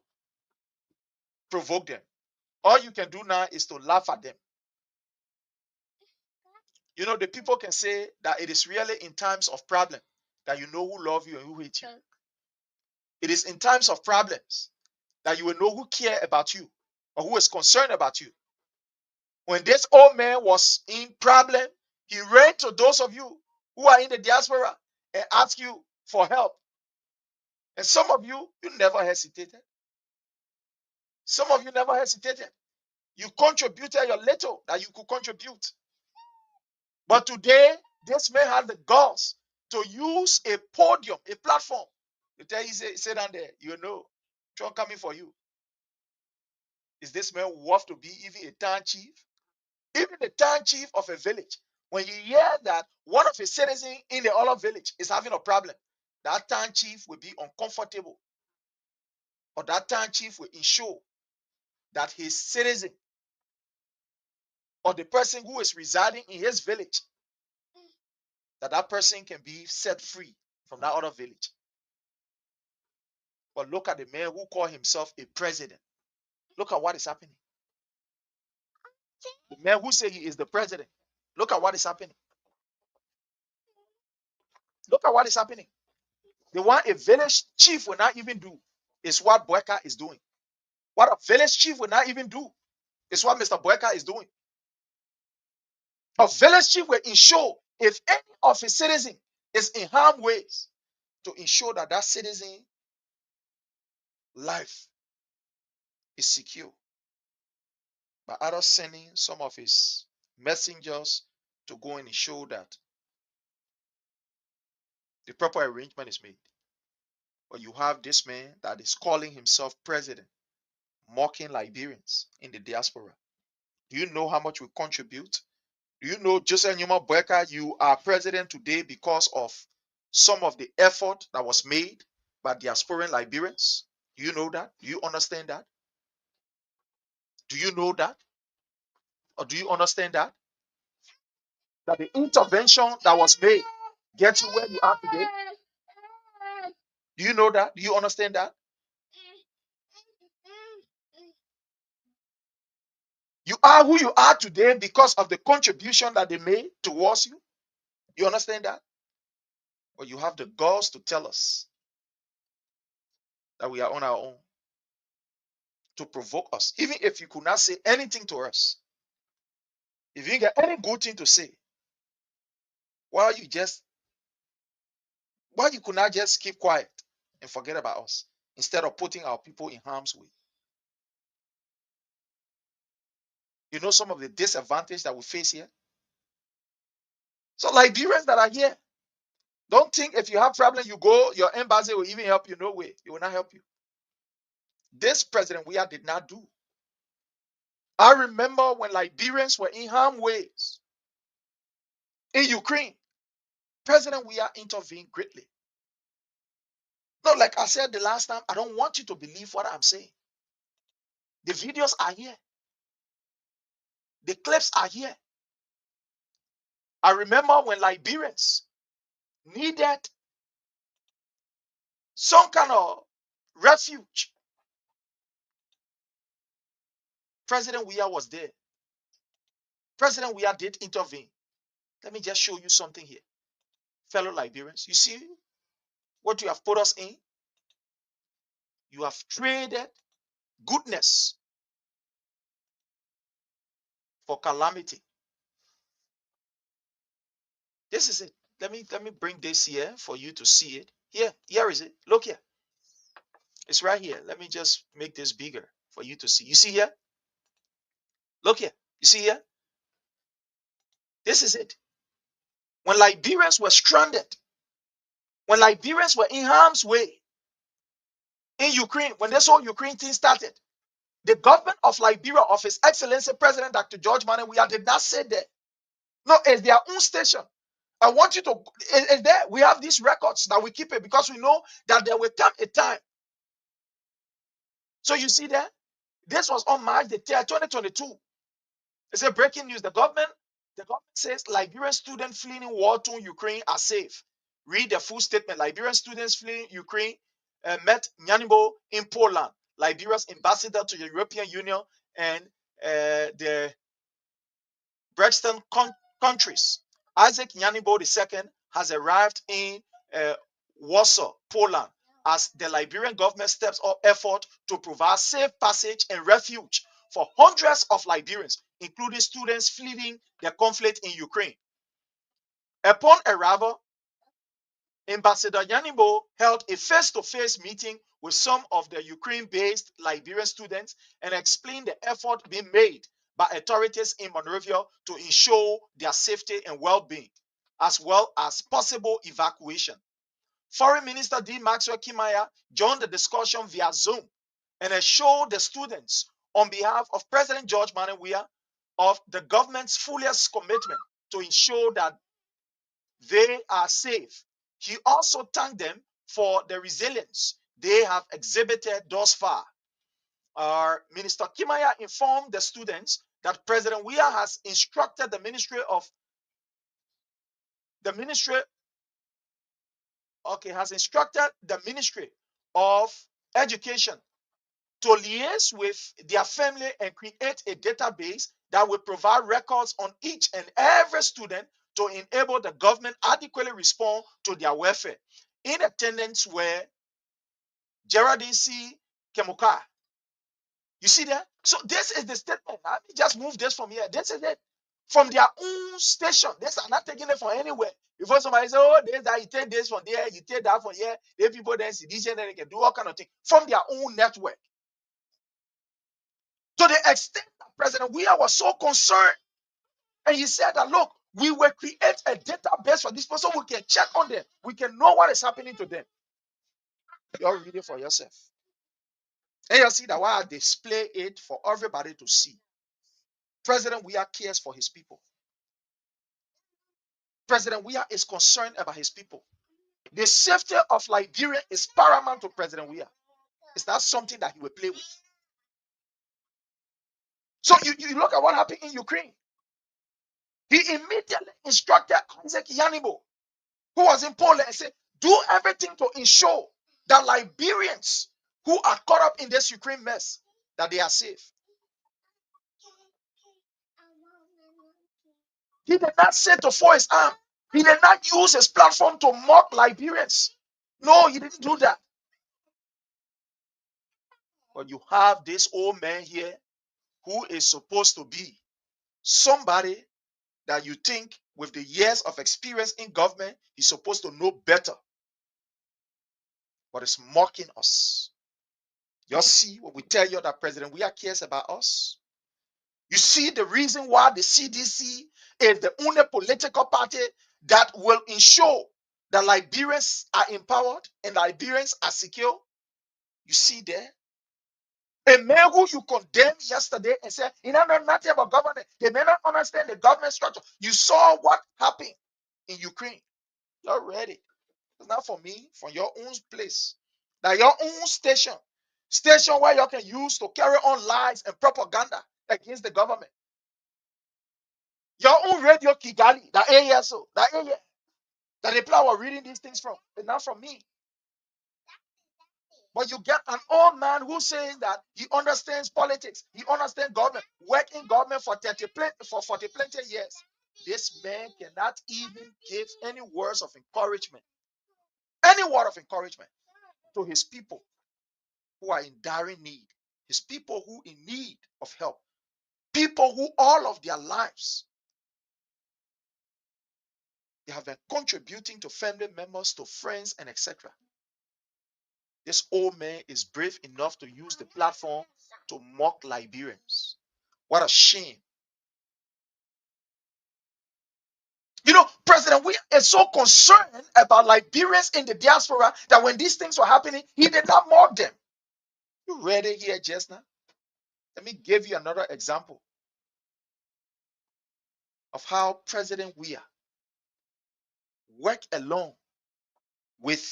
provoke them. All you can do now is to laugh at them. You know, the people can say that it is really in times of problem that you know who love you and who hate you. It is in times of problems that you will know who care about you or who is concerned about you. When this old man was in problem, he ran to those of you who are in the diaspora and asked you for help. And some of you, you never hesitated. Some of you never hesitated. You contributed your little that you could contribute. But today, this man has the guts to use a podium, a platform, You tell you sit down there, you know, Trump coming for you. Is this man worth to be even a town chief? Even the town chief of a village, when you hear that one of his citizens in the other village is having a problem, that town chief will be uncomfortable, or that town chief will ensure that his citizen or the person who is residing in his village, that person can be set free from that other village. But look at the man who called himself a president. Look at what is happening. The man who said he is the president. Look at what is happening. Look at what is happening. The one a village chief will not even do is what Boakai is doing. What a village chief will not even do is what Mr. Boakai is doing. A village chief will ensure if any of his citizens is in harm ways, to ensure that that citizen life is secure, by either sending some of his messengers to go and ensure that the proper arrangement is made. But you have this man that is calling himself president, mocking Liberians in the diaspora. Do you know how much we contribute? Do you know, Joseph Numa Boakai, you are president today because of some of the effort that was made by diasporan Liberians? Do you know that? Do you understand that? Do you know that? Or do you understand that? That the intervention that was made gets you where you are today? Do you know that? Do you understand that? You are who you are today because of the contribution that they made towards you. You understand that? But you have the guts to tell us that we are on our own, to provoke us. Even if you could not say anything to us, if you didn't get any good thing to say, why you could not just keep quiet and forget about us instead of putting our people in harm's way? You know some of the disadvantage that we face here. So Liberians that are here, don't think if you have problem, you go, your embassy will even help you. No way. It will not help you. This President Weah did not do. I remember when Liberians were in harm ways in Ukraine, President Weah intervened greatly. No, like I said the last time, I don't want you to believe what I'm saying. The videos are here. The clips are here. I remember when Liberians needed some kind of refuge, President Weah was there. President Weah did intervene. Let me just show you something here. Fellow Liberians, you see what you have put us in? You have traded goodness for calamity. This is it. Let me bring this here for you to see it. Here is it. Look here. It's right here. Let me just make this bigger for you to see. You see here? Look here. You see here? This is it. When Liberians were stranded, when Liberians were in harm's way in Ukraine, when this whole Ukraine thing started, the government of Liberia, of His Excellency President Dr. George Manneh Weah, did not say that. No, it's their own station. I want you to, is there, we have these records that we keep it because we know that there will come a time. So you see that? This was on March the 3rd, 2022. It's a breaking news. The government says Liberian students fleeing war-torn Ukraine are safe. Read the full statement. Liberian students fleeing Ukraine met Nyanibo in Poland, Liberia's ambassador to the European Union and the Brexton countries. Isaac Nyanibo II has arrived in Warsaw, Poland, as the Liberian government steps up effort to provide safe passage and refuge for hundreds of Liberians, including students fleeing the conflict in Ukraine. Upon arrival, Ambassador Nyanibo held a face-to-face meeting with some of the Ukraine-based Liberian students and explained the effort being made by authorities in Monrovia to ensure their safety and well-being, as well as possible evacuation. Foreign Minister D. Maxwell Kimaya joined the discussion via Zoom and assured the students on behalf of President George Manneh Weah of the government's fullest commitment to ensure that they are safe. He also thanked them for the resilience they have exhibited thus far. Minister Kimaya informed the students that President Weah has instructed the Ministry of Education to liaise with their family and create a database that will provide records on each and every student to enable the government adequately respond to their welfare. In attendance were Geraldine C. Kemuka. You see that? So this is the statement. Let me just move this from here. This is it. From their own station. This are not taking it from anywhere. Before somebody say, oh, there's that, you take this from there, you take that from here. Then people then see this and then they can do all kind of things from their own network. To the extent that President Weah was so concerned, and he said that, look, we will create a database for this person. We can check on them. We can know what is happening to them. You all read it for yourself. And you see that why I display it for everybody to see. President Weah cares for his people. President Weah is concerned about his people. The safety of Liberia is paramount to President Weah. It's not something that he will play with. So you look at what happened in Ukraine. He immediately instructed Isaac Yanibo, who was in Poland, and said, do everything to ensure that Liberians who are caught up in this Ukraine mess, that they are safe. He did not say to fold his arm. He did not use his platform to mock Liberians. No, he didn't do that. But you have this old man here who is supposed to be somebody that you think with the years of experience in government, he's supposed to know better. But it's mocking us. You see, when we tell you that President Weah cares about us, you see the reason why the CDC is the only political party that will ensure that Liberians are empowered and Liberians are secure. You see there? A man who you condemned yesterday and said, he don't know nothing about government. They may not understand the government structure. You saw what happened in Ukraine. You're ready. It's not for me, from your own place. That your own station where you can use to carry on lies and propaganda against the government. Your own radio Kigali, the ASO, that area that the people are reading these things from, but not from me. But you get an old man who says that he understands politics, he understands government, work in government for 40 plenty years. This man cannot even give any words of encouragement, any word of encouragement to his people who are in dire need, his people who in need of help, people who all of their lives they have been contributing to family members, to friends, and etc. This old man is brave enough to use the platform to mock Liberians. What a shame. You know, President Weah is so concerned about Liberians in the diaspora that when these things were happening, he did not mock them. You read it here just now? Let me give you another example of how President Weah worked along with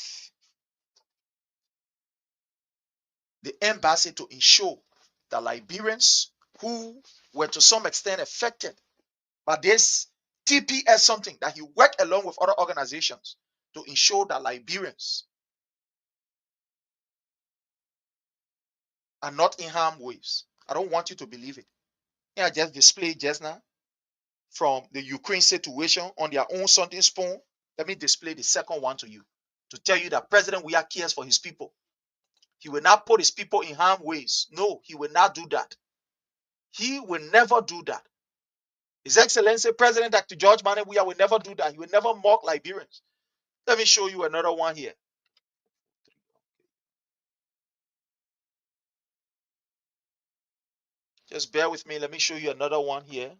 the embassy to ensure that Liberians who were to some extent affected by this TPS something, that he worked along with other organizations to ensure that Liberians are not in harm waves. I don't want you to believe it. I just displayed just now from the Ukraine situation on their own Sunday spoon. Let me display the second one to you to tell you that President Weah cares for his people. He will not put his people in harm ways. No, he will not do that. He will never do that. His Excellency President Dr. George Manneh Weah will never do that. He will never mock Liberians. Let me show you another one here. Just bear with me. Let me show you another one here.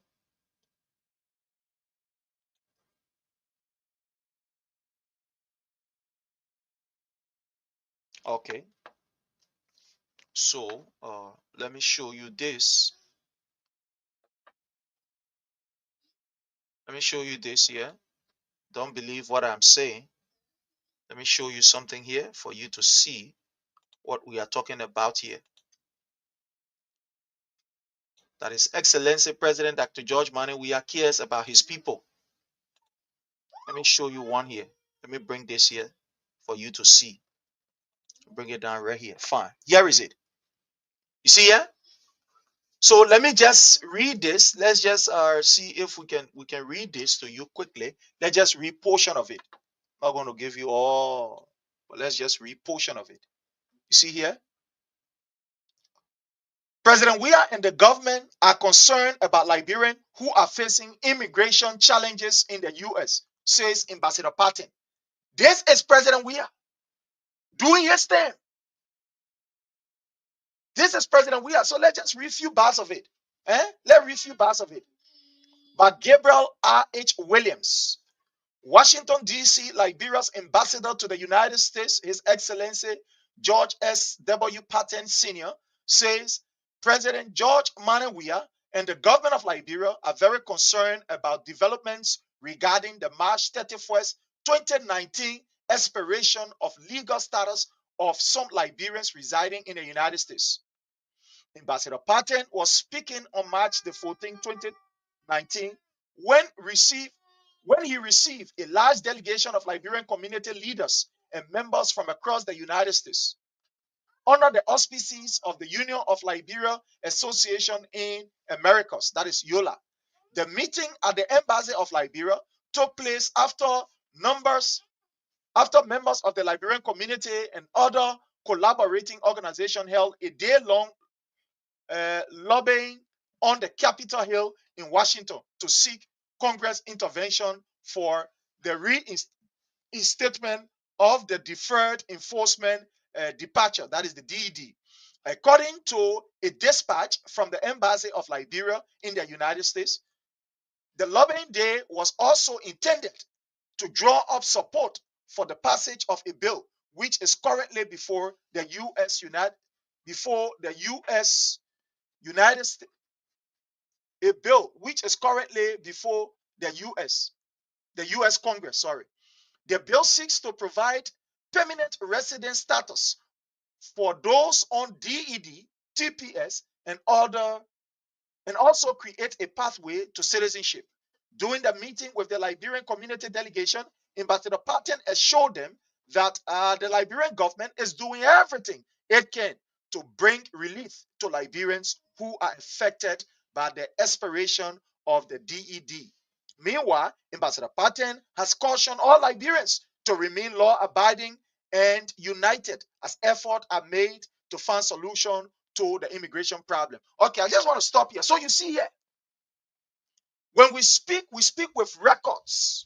Okay. So let me show you this. Let me show you this here. Don't believe what I'm saying. Let me show you something here for you to see what we are talking about here. That His Excellency President Dr. George Manneh Weah cares about his people. Let me show you one here. Let me bring this here for you to see. Bring it down right here. Fine. Here is it. You see here? So let me just read this. Let's just see if we can read this to you quickly. Let's just read portion of it. I'm not going to give you all, but let's just read portion of it. You see here? President Weah and the government are concerned about Liberians who are facing immigration challenges in the U.S., says Ambassador Patton. This is President Weah doing his thing. This is President Weah. So let's just read a few bars of it. Let's read a few bars of it. But Gabriel R.H. Williams, Washington, D.C., Liberia's ambassador to the United States, His Excellency George S. W. Patton Sr., says President George Manneh Weah and the government of Liberia are very concerned about developments regarding the March 31st, 2019 expiration of legal status of some Liberians residing in the United States. Ambassador Patton was speaking on March the 14th, 2019, when he received a large delegation of Liberian community leaders and members from across the United States under the auspices of the Union of Liberia Association in Americas, that is YOLA. The meeting at the Embassy of Liberia took place after members of the Liberian community and other collaborating organizations held a day-long lobbying on the Capitol Hill in Washington to seek Congress intervention for the reinstatement of the Deferred Enforcement Departure, that is the DED. According to a dispatch from the Embassy of Liberia in the United States, the lobbying day was also intended to draw up support for the passage of a bill which is currently before the United States, a bill which is currently before the U.S. Congress, sorry. The bill seeks to provide permanent resident status for those on DED, TPS, and also create a pathway to citizenship. During the meeting with the Liberian community delegation, Ambassador Patton assured them that the Liberian government is doing everything it can to bring relief to Liberians who are affected by the expiration of the DED. Meanwhile, Ambassador Patton has cautioned all Liberians to remain law-abiding and united as efforts are made to find solution to the immigration problem. Okay, I just want to stop here. So you see here, when we speak with records.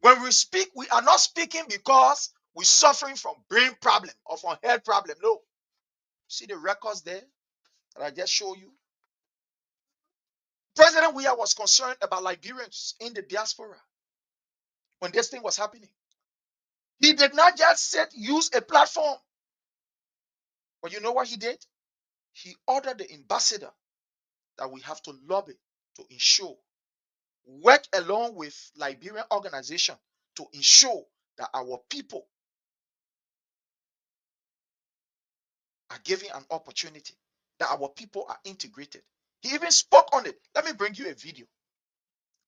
When we speak, we are not speaking because we're suffering from brain problem or from health problem. No. See the records there that I just showed you? President Weah was concerned about Liberians in the diaspora when this thing was happening. He did not just use a platform. But you know what he did? He ordered the ambassador that we have to lobby to ensure, work along with Liberian organization to ensure that our people are given an opportunity, that our people are integrated. He even spoke on it. Let me bring you a video.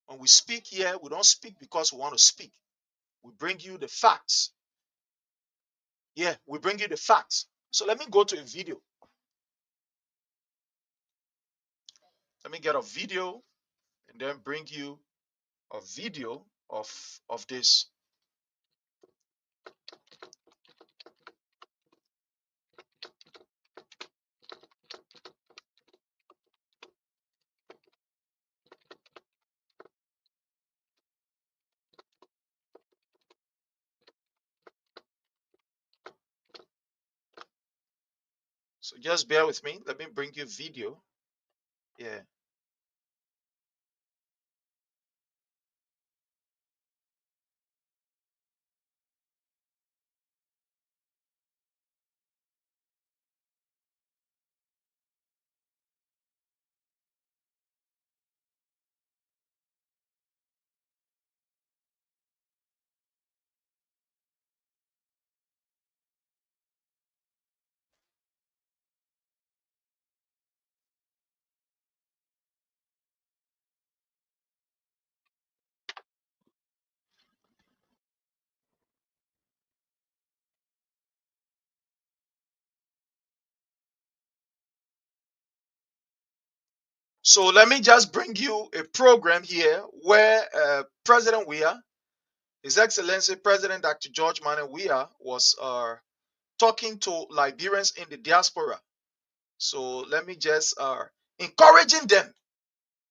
When we speak here, we don't speak because we want to speak. We bring you the facts. Yeah, we bring you the facts. So let me go to a video. Let me get a video and then bring you a video of this. So just bear with me. Let me bring you video. Yeah. So let me just bring you a program here where President Weah, His Excellency President Dr. George Manneh Weah, was talking to Liberians in the diaspora. So let me just encouraging them,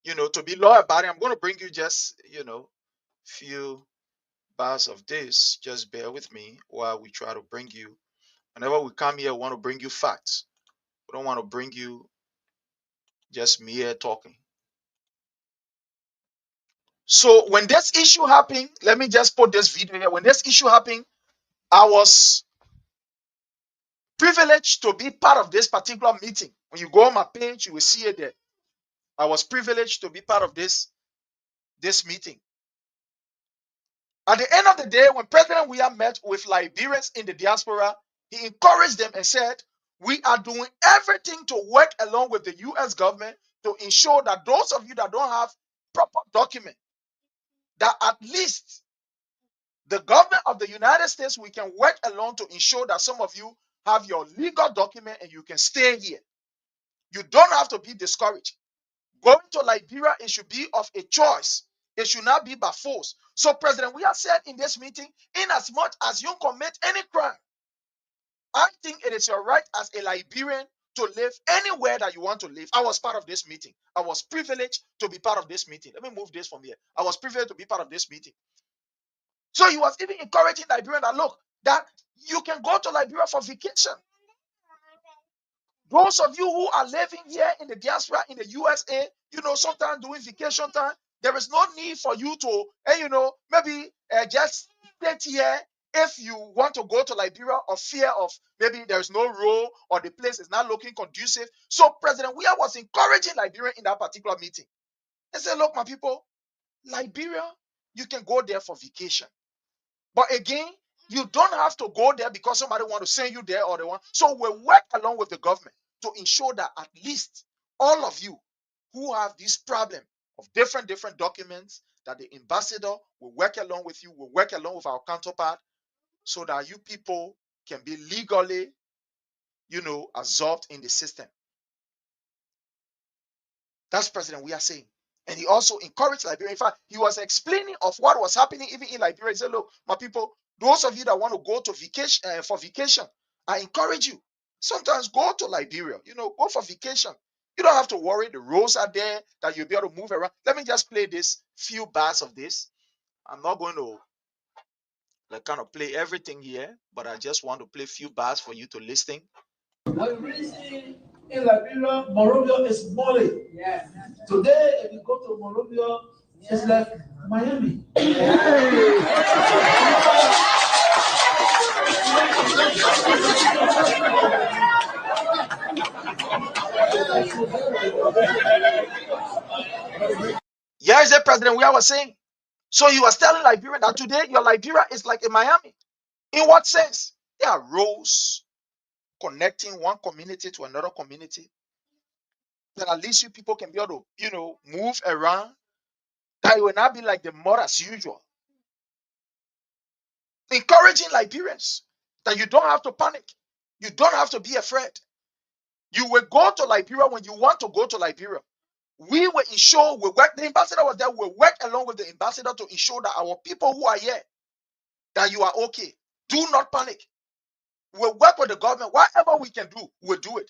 to be law abiding. I'm going to bring you just, few bars of this. Just bear with me while we try to bring you. Whenever we come here, we want to bring you facts. We don't want to bring you just me here talking. So when this issue happened, let me just put this video here. When this issue happened, I was privileged to be part of this particular meeting. When you go on my page, you will see it there. I was privileged to be part of this meeting. At the end of the day, when President William met with Liberians in the diaspora, he encouraged them and said, we are doing everything to work along with the U.S. government to ensure that those of you that don't have proper document, that at least the government of the United States, we can work along to ensure that some of you have your legal document and you can stay here. You don't have to be discouraged. Going to Liberia, it should be of a choice. It should not be by force. So President Weah said in this meeting, in as much as you commit any crime, I think it is your right as a Liberian to live anywhere that you want to live. I was part of this meeting. I was privileged to be part of this meeting. Let me move this from here. I was privileged to be part of this meeting. So he was even encouraging Liberians that look, that you can go to Liberia for vacation. Those of you who are living here in the diaspora in the USA, sometimes during vacation time, there is no need for you to, maybe just stay here if you want to go to Liberia or fear of maybe there's no road or the place is not looking conducive. So President Weah was encouraging Liberia in that particular meeting. He said, look, my people, Liberia, you can go there for vacation. But again, you don't have to go there because somebody want to send you there or they want. So we work along with the government to ensure that at least all of you who have this problem of different documents, that the ambassador will work along with you, will work along with our counterpart, so that you people can be legally, absorbed in the system. That's President we are saying. And he also encouraged Liberia. In fact, he was explaining of what was happening even in Liberia. He said, look, my people, those of you that want to go to vacation for vacation, I encourage you. Sometimes go to Liberia, go for vacation. You don't have to worry. The roads are there that you'll be able to move around. Let me just play this few bars of this. I'm not going to kind of play everything here, but I just want to play a few bars for you to listen. Now you really see in Liberia, Monrovia is Mali. Yes. Today, if you go to Monrovia, it's like Miami. Yeah, is the President we was saying. So he was telling Liberia that today your Liberia is like a Miami. In what sense? There are roads connecting one community to another community. That at least you people can be able to, move around. That it will not be like the mud as usual. Encouraging Liberians that you don't have to panic. You don't have to be afraid. You will go to Liberia when you want to go to Liberia. We will ensure the ambassador was there, we'll work along with the ambassador to ensure that our people who are here, that you are okay. Do not panic. We'll work with the government. Whatever we can do, we'll do it.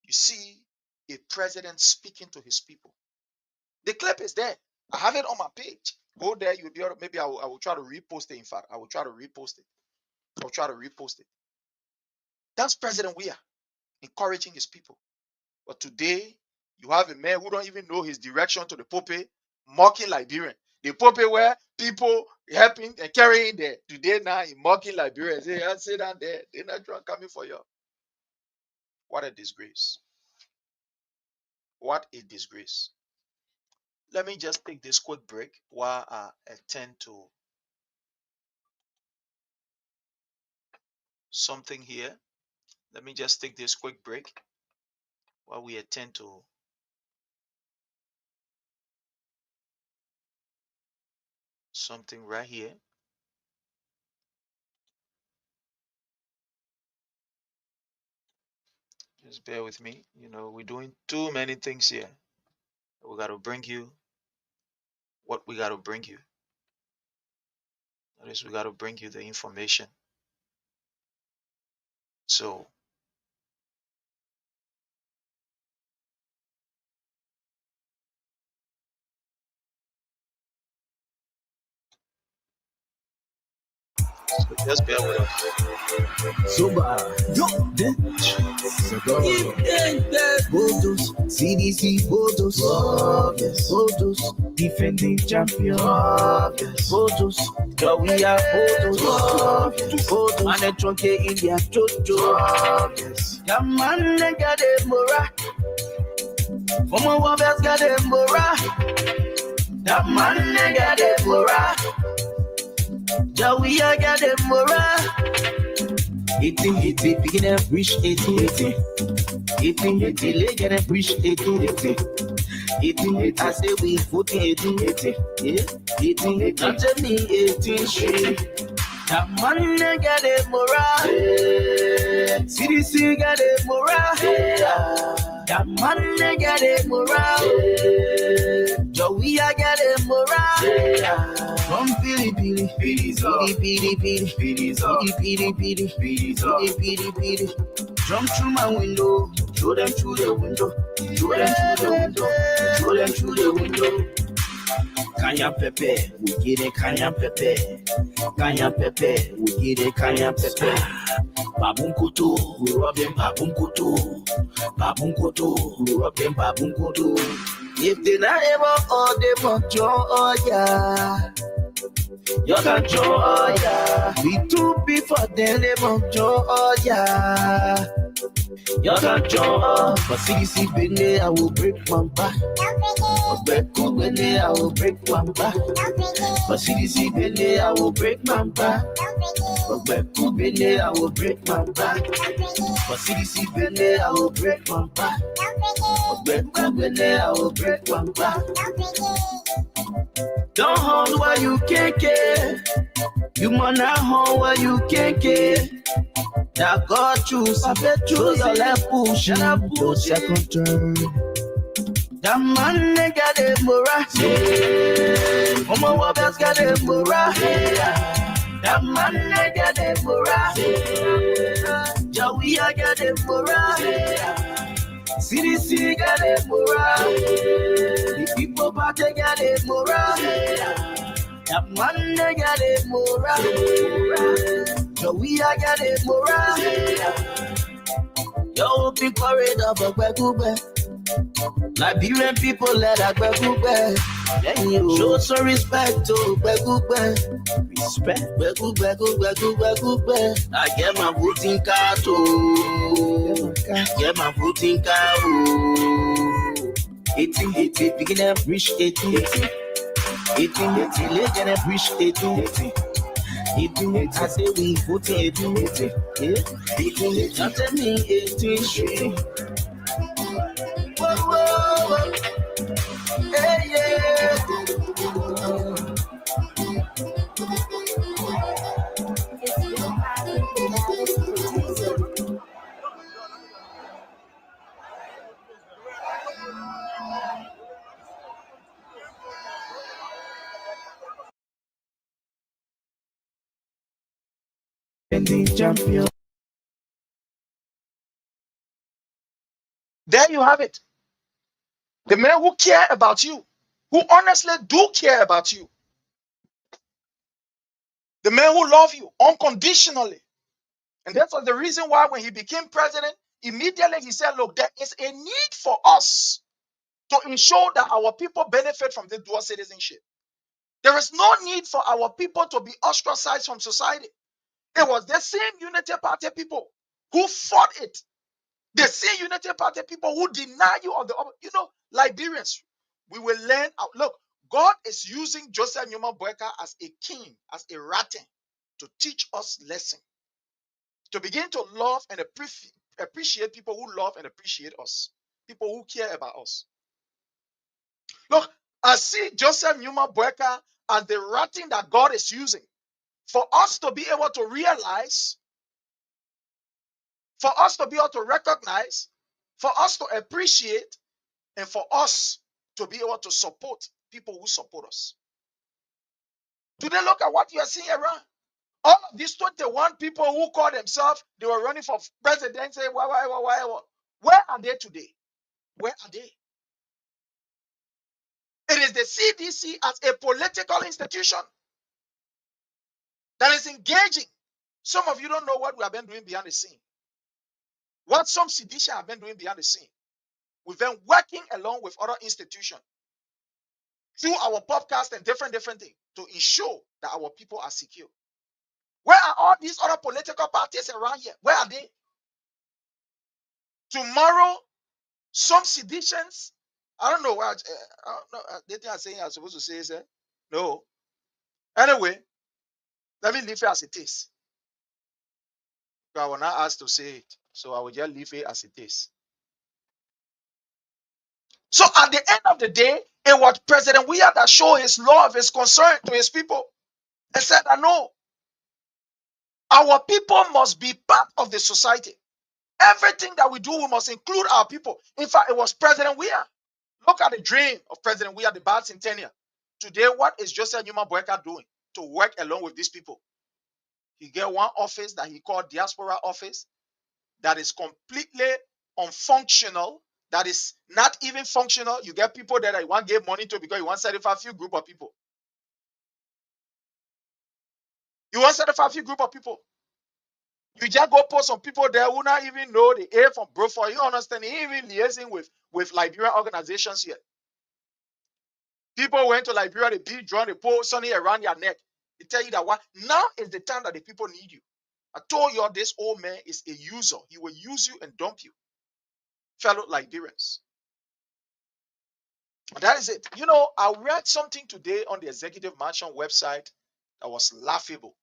You see a president speaking to his people. The clip is there. I have it on my page. Go there. You'll be able to, maybe I will try to repost it. In fact, I will try to repost it. I'll try to repost it. That's President Weah encouraging his people. But today, you have a man who don't even know his direction to the pulpit, mocking Liberian. The pulpit where people helping and carrying there. Today now, he mocking Liberians. Say, sit down there. They're not coming for you. What a disgrace. What a disgrace. Let me just take this quick break while I attend to something here. Let me just take this quick break while we attend to something right here. Just bear with me. We're doing too many things here. We got to bring you what we got to bring you. That is, we got to bring you the information. So just bear with us. Zuba, yo, Bodos, CDC Bodos, Bodos, defending champion, Bodos, we are Bodos, Bodos, and the trunke in their chocho, the man got a mora, from a woman's got a mora, the man got a mora, Jawia got a mora. 1880, begin a bridge 1880. 1880, leg and a bridge 1880. 1880, I say we 1480. Yeah, 1880, I'm telling me 18 street. That man got a moral. CDC got a moral. That man got a moral. Joey got a moral. From Pili Pili, Pili. Jump through my window, throw them through the window, throw them through the window, throw them through the window. Kanya pepe, we get it, Kanya pepe. Kanya pepe, we get it, Kanya pepe. Babunkutu, we rub them babunkutu. Babunkutu, we rub them babunkutu. If they not ever all they want joy, you can joy. We too big for them, they want joy. You can joy. But CDC Bene, I will break my back. Obeku Bene, I will break my back. But CDC Bene, I will break my back. Obeku Bene, I will break my back. But CDC Bene, I will break my back. Obeku Bene, I will break my back. Don't hold while you can't care. You might not hold while you can't care. That God choose, I bet you your left push and I push second turn. That man got a mora. Mama Wabas got a mora. That man got a mora. Joey got a mora. CDC got a mora. The people party got a mora. That man got a mora. Joey got a mora. Yo, people read up a Bagube. Liberian people let a Bagube. Then you show some respect to Bagube. Respect, Bagube. I get my voting card too. Get my voting card. 1880, begin a bridge 1880. 1880, leg and a bridge 1880. 1880, I say we 1480. Yeah, 1880, I'm telling me 18 street. Whoa. Hey, yeah. Champion. There you have it. The men who care about you, who honestly do care about you. The men who love you unconditionally. And that's the reason why when he became president, immediately he said, look, there is a need for us to ensure that our people benefit from the dual citizenship. There is no need for our people to be ostracized from society. It was the same Unity Party people who fought it. The same Unity Party people who deny you of the, Liberians. We will learn. Look, God is using Joseph Newman Boakai as a king, as a rattan, to teach us lesson, to begin to love and appreciate people who love and appreciate us, people who care about us. Look, I see Joseph Newman Boakai as the rattan that God is using for us to be able to realize, for us to be able to recognize, for us to appreciate, and for us to be able to support people who support us. Today, look at what you are seeing around. All of these 21 people who call themselves, they were running for presidency. Where are they today? Where are they? It is the CDC as a political institution that is engaging. Some of you don't know what we have been doing behind the scene. What some CDC have been doing behind the scene. We've been working along with other institutions through our podcast and different things to ensure that our people are secure. Where are all these other political parties around here? Where are they? Tomorrow, some seditions, I don't know what, I don't know, they think I'm saying I'm supposed to say, sir. No. Anyway, let me leave it as it is. I will not ask to say it, so I will just leave it as it is. So at the end of the day, it was President Weah that showed his love, his concern to his people, and said that no, our people must be part of the society. Everything that we do, we must include our people. In fact, it was President Weah. Look at the dream of President Weah, the bad centennial. Today, what is Joseph Newman Boakai doing to work along with these people? He get one office that he called diaspora office that is completely unfunctional, that is not even functional. You get people that you want to give money to because you want to certify a few group of people. You want to certify a few group of people. You just go post some people there who not even know the A from Broford. You understand? He even liaising with Liberian organizations here. People went to Liberia, they beat drum, they pull something around your neck. They tell you that what now is the time that the people need you. I told you this old man is a user. He will use you and dump you. Fellow Liberians. And that is it. You know, I read something today on the Executive Mansion website that was laughable.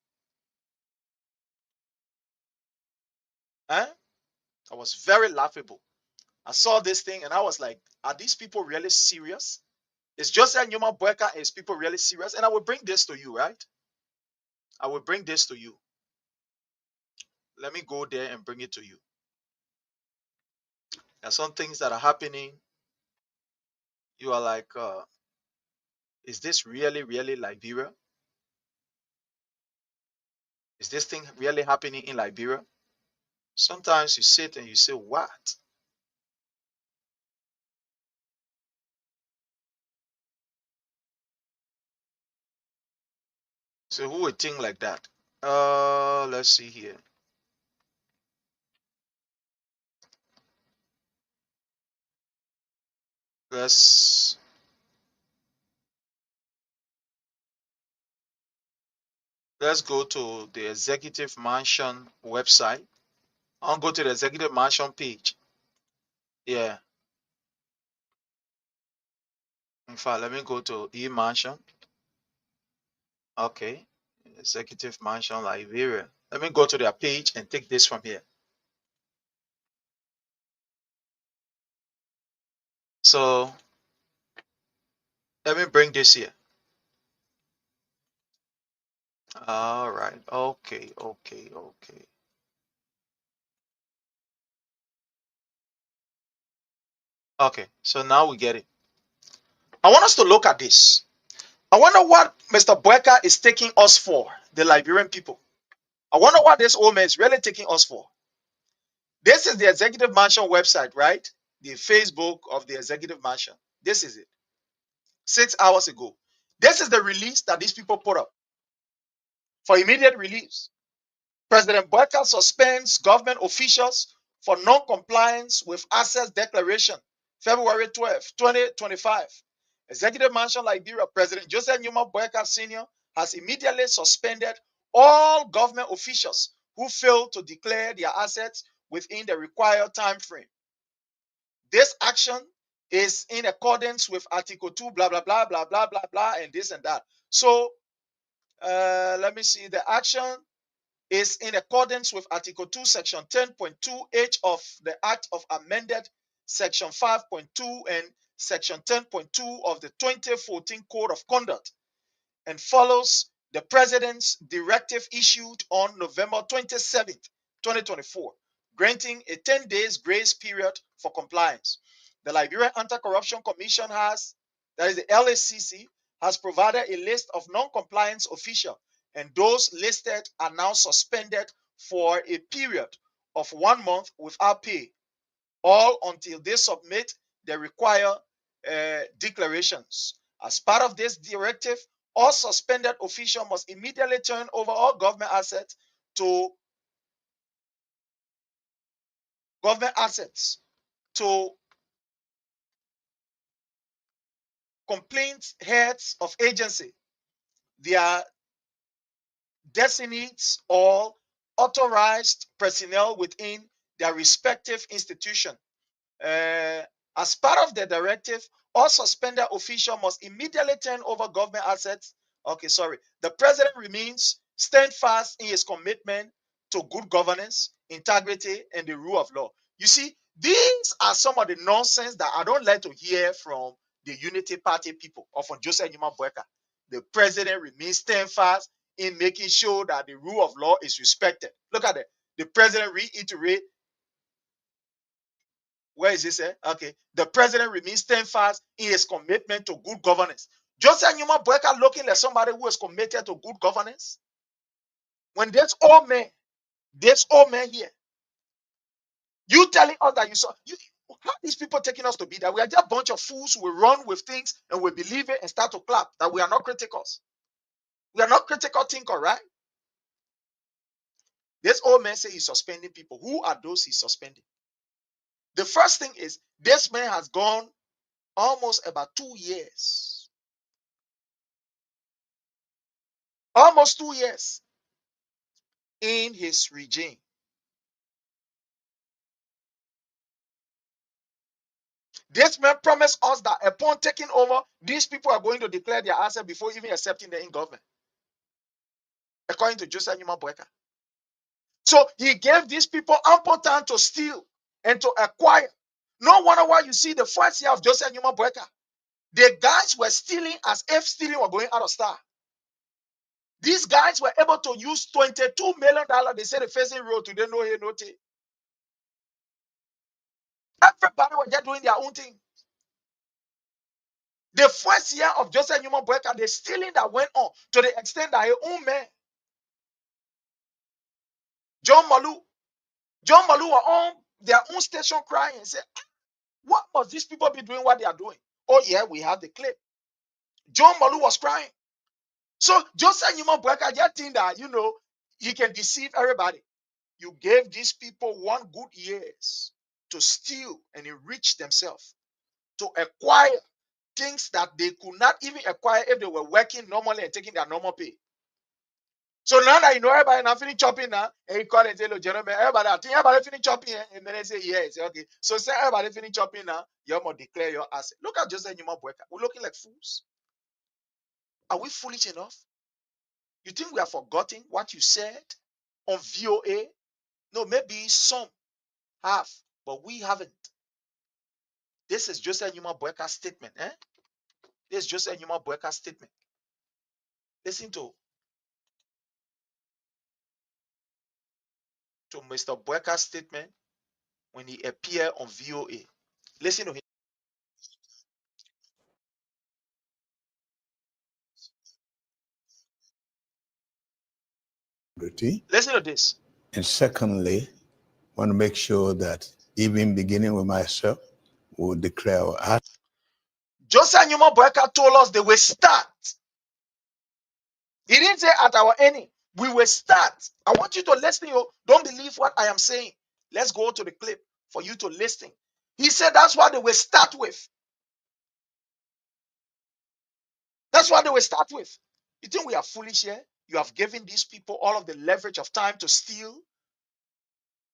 That was very laughable. I saw this thing and I was like, are these people really serious? It's just that Newman Boakai, is people really serious? And I will bring this to you, right? I will bring this to you. Let me go there and bring it to you. There are some things that are happening. You are like, is this really Liberia? Is this thing really happening in Liberia? Sometimes you sit and you say, what? So who would think like that? Let's see here. Let's go to the Executive Mansion website. I'll go to the Executive Mansion page. Yeah. In fact, let me go to e-mansion. Okay. Executive Mansion Liberia. Let me go to their page and take this from here. So let me bring this here. All right. Okay. Okay. So now we get it. I want us to look at this. I wonder what Mr. Boakai is taking us for, the Liberian people. I wonder what this old man is really taking us for. This is the Executive Mansion website, right? The Facebook of the Executive Mansion. This is it. 6 hours ago. This is the release that these people put up for immediate release. President Boakai suspends government officials for non-compliance with Access Declaration, February 12, 2025. Executive Mansion Liberia, President Joseph Newman Boakai Sr. has immediately suspended all government officials who failed to declare their assets within the required time frame. This action is in accordance with Article 2, blah, blah, blah, blah, blah, blah, blah, and this and that. So, let me see. The action is in accordance with Article 2, Section 10.2H of the Act of Amended Section 5.2 and Section 10.2 of the 2014 Code of Conduct and follows the President's directive issued on November 27th, 2024, granting a 10 days grace period for compliance. The Liberian Anti-Corruption Commission has that is the LACC, has provided a list of non-compliance officials, and those listed are now suspended for a period of 1 month without pay, all until they submit the required declarations. As part of this directive, all suspended officials must immediately turn over all government assets to complaint heads of agency, their designates, or authorized personnel within their respective institution. As part of the directive, all suspended officials must immediately turn over government assets. Okay, sorry. The president remains steadfast in his commitment to good governance, integrity, and the rule of law. You see, these are some of the nonsense that I don't like to hear from the Unity Party people or from Joseph Newman Boakai. The president remains steadfast in making sure that the rule of law is respected. Look at it. The president reiterates. Where is this? Okay. The president remains steadfast in his commitment to good governance. Joseph Newman Boakai looking like somebody who is committed to good governance. When this old man here, you telling us that how these people taking us to be that we are just a bunch of fools who will run with things and we believe it and start to clap, that we are not criticals. We are not critical thinkers, right? This old man say he's suspending people. Who are those he's suspending? The first thing is this man has gone almost about 2 years. Almost 2 years in his regime. This man promised us that upon taking over, these people are going to declare their assets before even accepting them in government, according to Joseph Newman Boakai. So he gave these people ample time to steal and to acquire. No wonder why you see the first year of Joseph Newman Boakai, the guys were stealing as if stealing were going out of style. These guys were able to use $22 million. They said the facing road today, no here, no tea. Everybody was just doing their own thing. The first year of Joseph Newman Boakai, the stealing that went on to the extent that his own man, John Malu were on their own station crying and said, what must these people be doing what they are doing? Oh yeah, we have the clip. John Malu was crying. So Joseph Newman Boakai just think that, he can deceive everybody. You gave these people 1 good years to steal and enrich themselves, to acquire things that they could not even acquire if they were working normally and taking their normal pay. So now that everybody now finish chopping now, and you call and say, look, gentlemen, everybody finish chopping, and then they say, yes, okay. So say everybody finish chopping now, you must declare your asset. Look at Joseph Newman Boakai. We're looking like fools. Are we foolish enough? You think we have forgotten what you said on VOA? No, maybe some have, but we haven't. This is Joseph Newman Boakai's statement. This is Joseph Newman Boakai's statement. Listen to Mr. Boakai's statement when he appeared on VOA. Listen to him. Listen to this. And secondly, want to make sure that even beginning with myself, we'll declare our act. Joseph Newman Boakai told us they will start. He didn't say at our ending. We will start. I want you to listen. Don't believe what I am saying. Let's go to the clip for you to listen. He said that's what they will start with. That's what they will start with. You think we are foolish here? You have given these people all of the leverage of time to steal,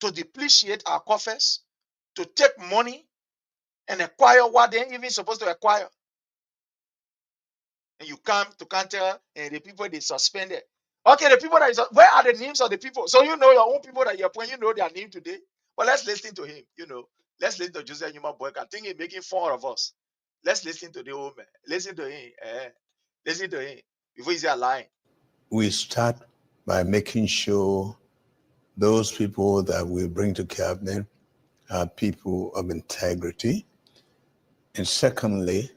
to depreciate our coffers, to take money and acquire what they ain't even supposed to acquire. And you come to counter and the people they suspended. Okay, the people where are the names of the people? So you know your own people that you're appointing, you know their name today. But let's listen to him. Let's listen to Joseph Newman Boakai. I think he's making fun of us. Let's listen to the old man. Listen to him. Listen to him before he's lying. We start by making sure those people that we bring to cabinet are people of integrity. And secondly,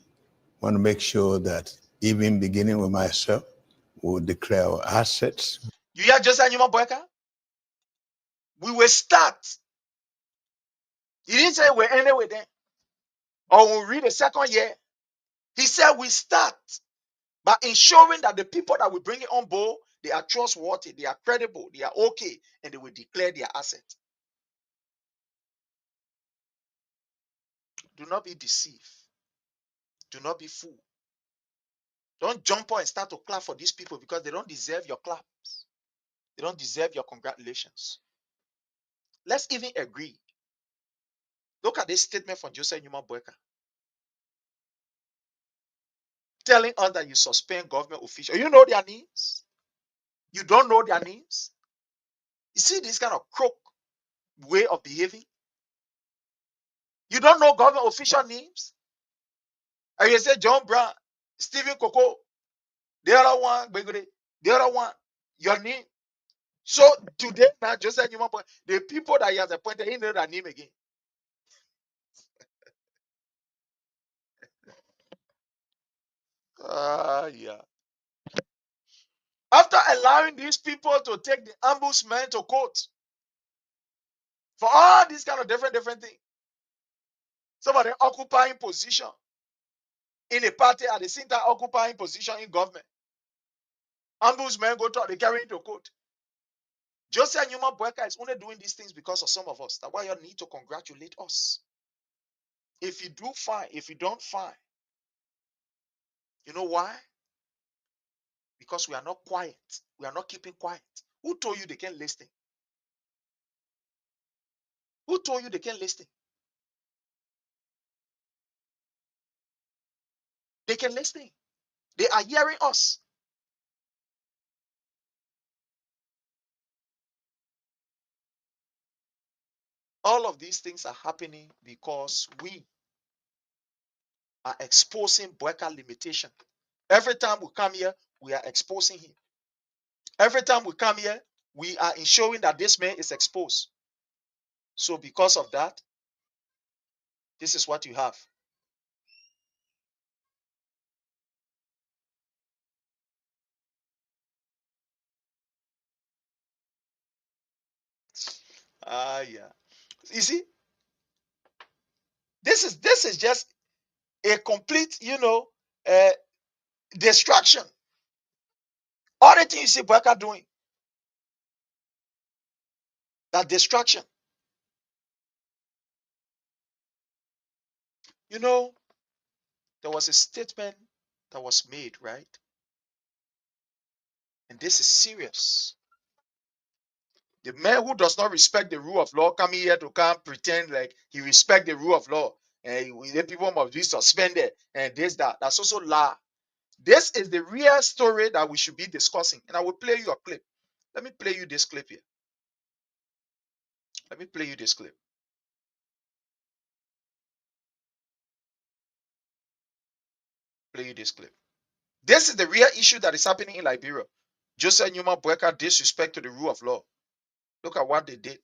want to make sure that even beginning with myself, we'll declare our assets. You hear Joseph Newman Boyka? We will start. He didn't say we're ending with them. Or we'll read the second year. He said we start by ensuring that the people that we bring it on board, they are trustworthy, they are credible, they are okay, and they will declare their asset. Do not be deceived. Do not be fooled. Don't jump on and start to clap for these people because they don't deserve your claps. They don't deserve your congratulations. Let's even agree. Look at this statement from Joseph Newman Boyka telling us that you suspend government officials. You know their names? You don't know their names? You see this kind of crook way of behaving? You don't know government official names? And you say John Brown, Stephen Coco, the other one, the other one, your name. So today now, Joseph Newman Boyka, the people that he has appointed, he know their name again. Yeah. After allowing these people to take the ombudsman to court for all these kind of different things, some of them occupying position in a party at the same time occupying position in government. Ombudsman go to they carry into court. Joseph Newman Boyka is only doing these things because of some of us. That's why you need to congratulate us. If you do fine, if you don't fine, you know why? Because we are not quiet. We are not keeping quiet. Who told you they can't listen? Who told you they can't listen? They can listen. They are hearing us. All of these things are happening because we are exposing Boyka limitation. Every time we come here, we are exposing him. Every time we come here, we are ensuring that this man is exposed. So because of that, this is what you have. Yeah. You see, this is just a complete, distraction. All the things you see Boyka doing, that distraction. You know, there was a statement that was made, right? And this is serious. The man who does not respect the rule of law coming here to come pretend like he respect the rule of law and the people must be suspended and this, that. That's also lie. This is the real story that we should be discussing. And I will play you a clip. Let me play you this clip here. Let me play you this clip. Play you this clip. This is the real issue that is happening in Liberia. Joseph Newman Boyka disrespect to the rule of law. Look at what they did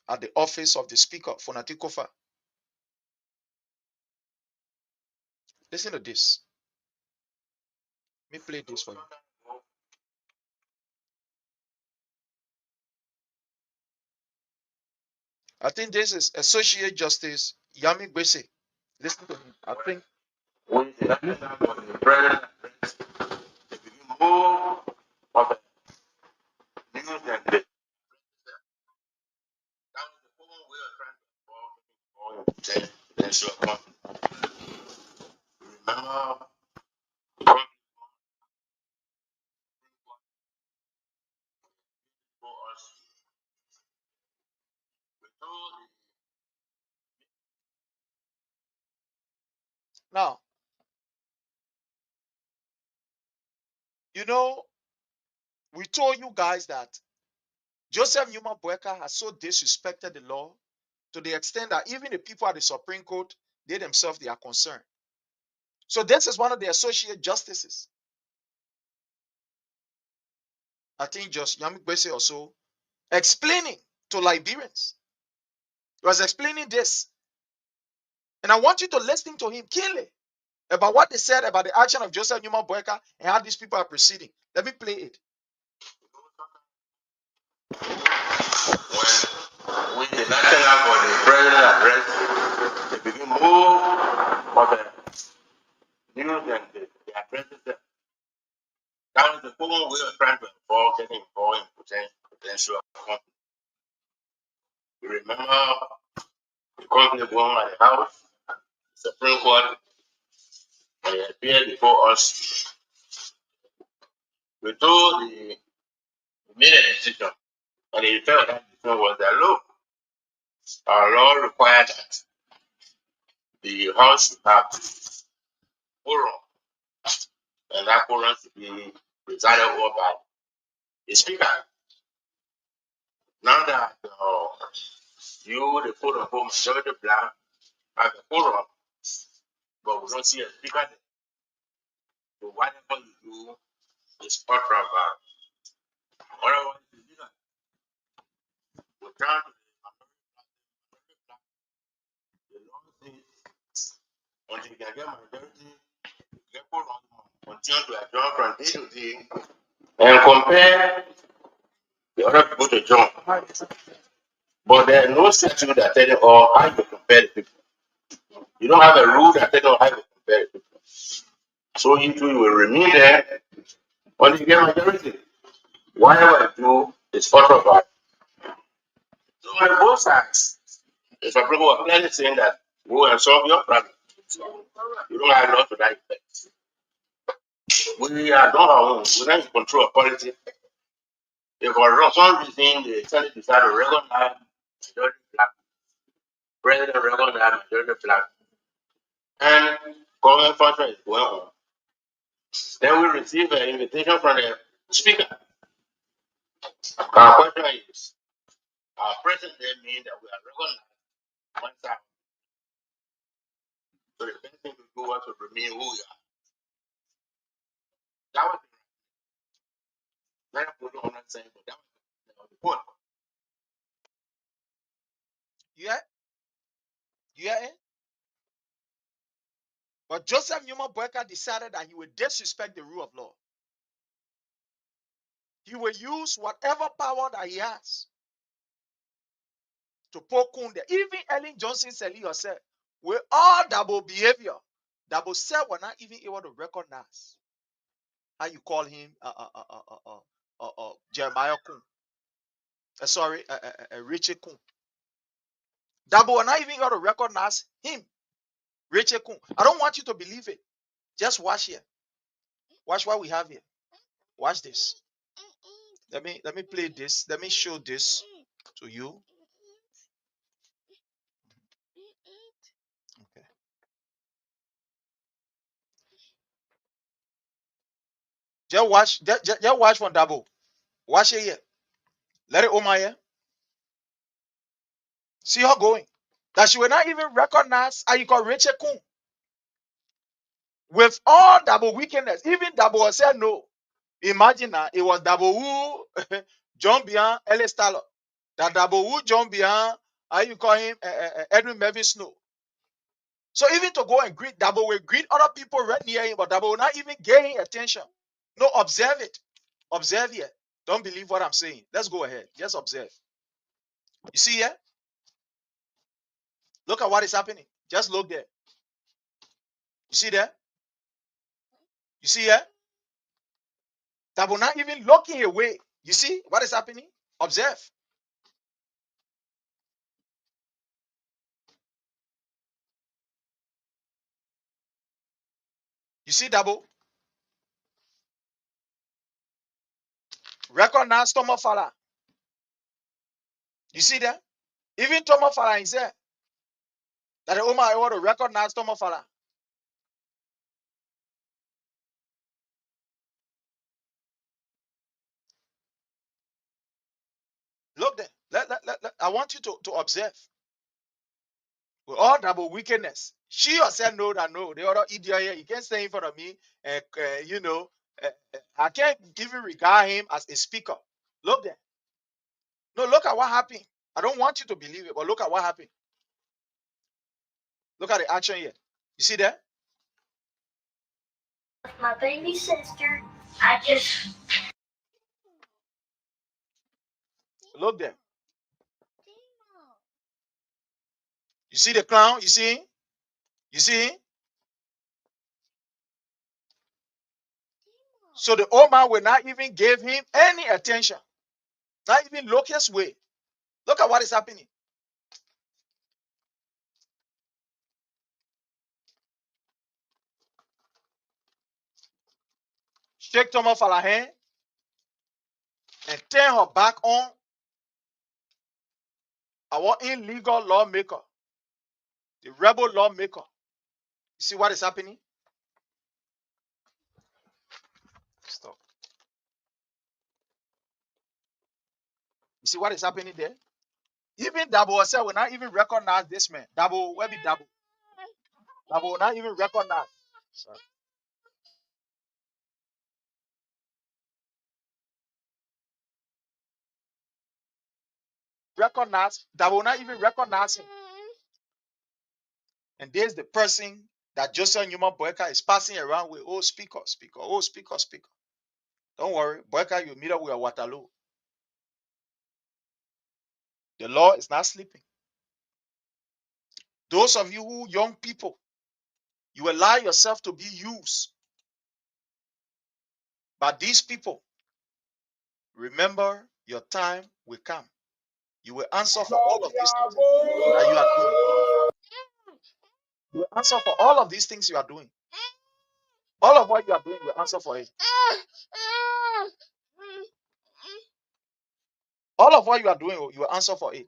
at the office of the speaker, Fonati Kofa. Listen to this. Let me play this for you. I think this is Associate Justice Yami Gbese. Listen to him. I think now, we told you guys that Joseph Newman Boyka has so disrespected the law to the extent that even the people at the Supreme Court, they themselves, they are concerned. So this is one of the associate justices. I think just Yami Gbese also explaining to Liberians. He was explaining this. And I want you to listen to him keenly. about what they said about the action of Joseph Newman Boyka and how these people are proceeding. Let me play it. When we the national body president address, they begin move of the news and the addresses them. That was the common way of trying to getting involved in potential conflict. You remember the conflict going at the House, Supreme Court, and it appeared before us. We told the made a decision, and they felt that decision was that look, our law required that the House should have quorum, and that quorum should be presided over by the Speaker. Now that you, the quote unquote majority black, have a quorum, but we don't see a Speaker there. So whatever you do is controversial. Otherwise, the leader will turn to the law says until you can get majority, get quorum, continue to adjourn from day to day and compare the other people to join. But there is no statute that tells you how you compare the people. You don't have a rule that tells you how you compare the people. So you too will remain there until you get majority. Whatever you do is controversial. So on both sides, if a people are clearly saying that go and solve your problem, you don't have law to that effect. We are not our own. We don't control politics. If for some reason the Senate decide to recognize majority black, president recognize majority black, and government function is going on, then we receive an invitation from the speaker. Our question is, our presence there means that we are recognized one side. So the best thing to do was to remain who we are. That was I'm not saying, but that was the point. Yeah? Yeah? But Joseph Newman Boyka decided that he would disrespect the rule of law. He will use whatever power that he has to poke on there. Even Ellen Johnson said herself, with all double behavior, double self were not even able to recognize how you call him Jeremiah Kun. Richard Kun. Double were not even able to recognize him, Richard Kun. I don't want you to believe it. Just watch here. Watch what we have here. Watch this. Let me play this. Let me show this to you. Okay. Just watch from Double. Watch it here. Let it over here. See her going. That she will not even recognize how you call Rachel Kun. With all Double wickedness, even Double said no. Imagine that it was Double who John behind Ellis Taylor. That Double who John behind, how you call him, Edwin Melvin Snow. So even to go and greet Double will greet other people right near him, but Double will not even gain attention. No, observe it. Observe here. Don't believe what I'm saying. Let's go ahead. Just observe. You see here? Look at what is happening. Just look there. You see there? You see here? Double not even looking away. You see what is happening? Observe. You see Double? Recognize Thomas Fala. You see there? Even Thomas Fala is there. That the Omar I want to recognize Thomas Fala. Look there. I want you to observe. With all Double wickedness. She herself know that no, the other idiot here, he can't stay in front of me. I can't even regard him as a speaker. Look there. No, look at what happened. I don't want you to believe it, but look at what happened. Look at the action here. You see there? My baby sister, I just... Look there. You see the clown? You see him? You see him? So the old man will not even give him any attention. Not even look his way. Look at what is happening. Shake Thomas for her hand and turn her back on our illegal lawmaker, the rebel lawmaker. You see what is happening? Stop. You see what is happening there? Even Dabo herself will not even recognize this man. Dabo, where be Dabo? Dabo will not even recognize. Sorry. Dabo will not even recognize him. And there's the person that Joseph Newman Boakai is passing around with, oh, speaker, speaker, oh, speaker, speaker. Don't worry, Boakai, you meet up with a Waterloo. The law is not sleeping. Those of you who young people, you allow yourself to be used by these people. Remember, your time will come. You will answer for all of these things that you are doing. You will answer for all of these things you are doing. All of what you are doing, you will answer for it. All of what you are doing, you will answer for it.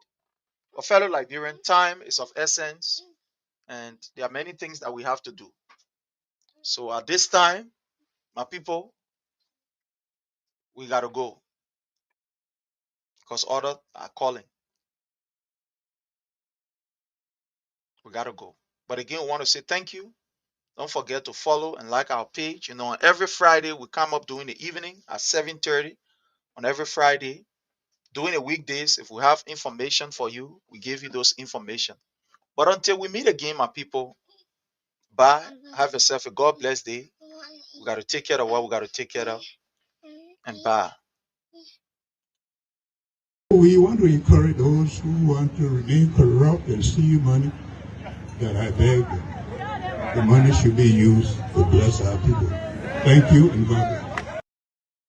A fellow Liberian, time is of essence, and there are many things that we have to do. So at this time, my people, we got to go because others are calling. We got to go. But again, we want to say thank you. Don't forget to follow and like our page. You know, on every Friday, we come up during the evening at 7:30 on every Friday. During the weekdays, if we have information for you, we give you those information. But until we meet again, my people, bye. Have yourself a God bless day. We got to take care of what we got to take care of. And bye. We want to encourage those who want to remain corrupt and steal money, that I beg them. The money should be used to bless our people. Thank you and God bless.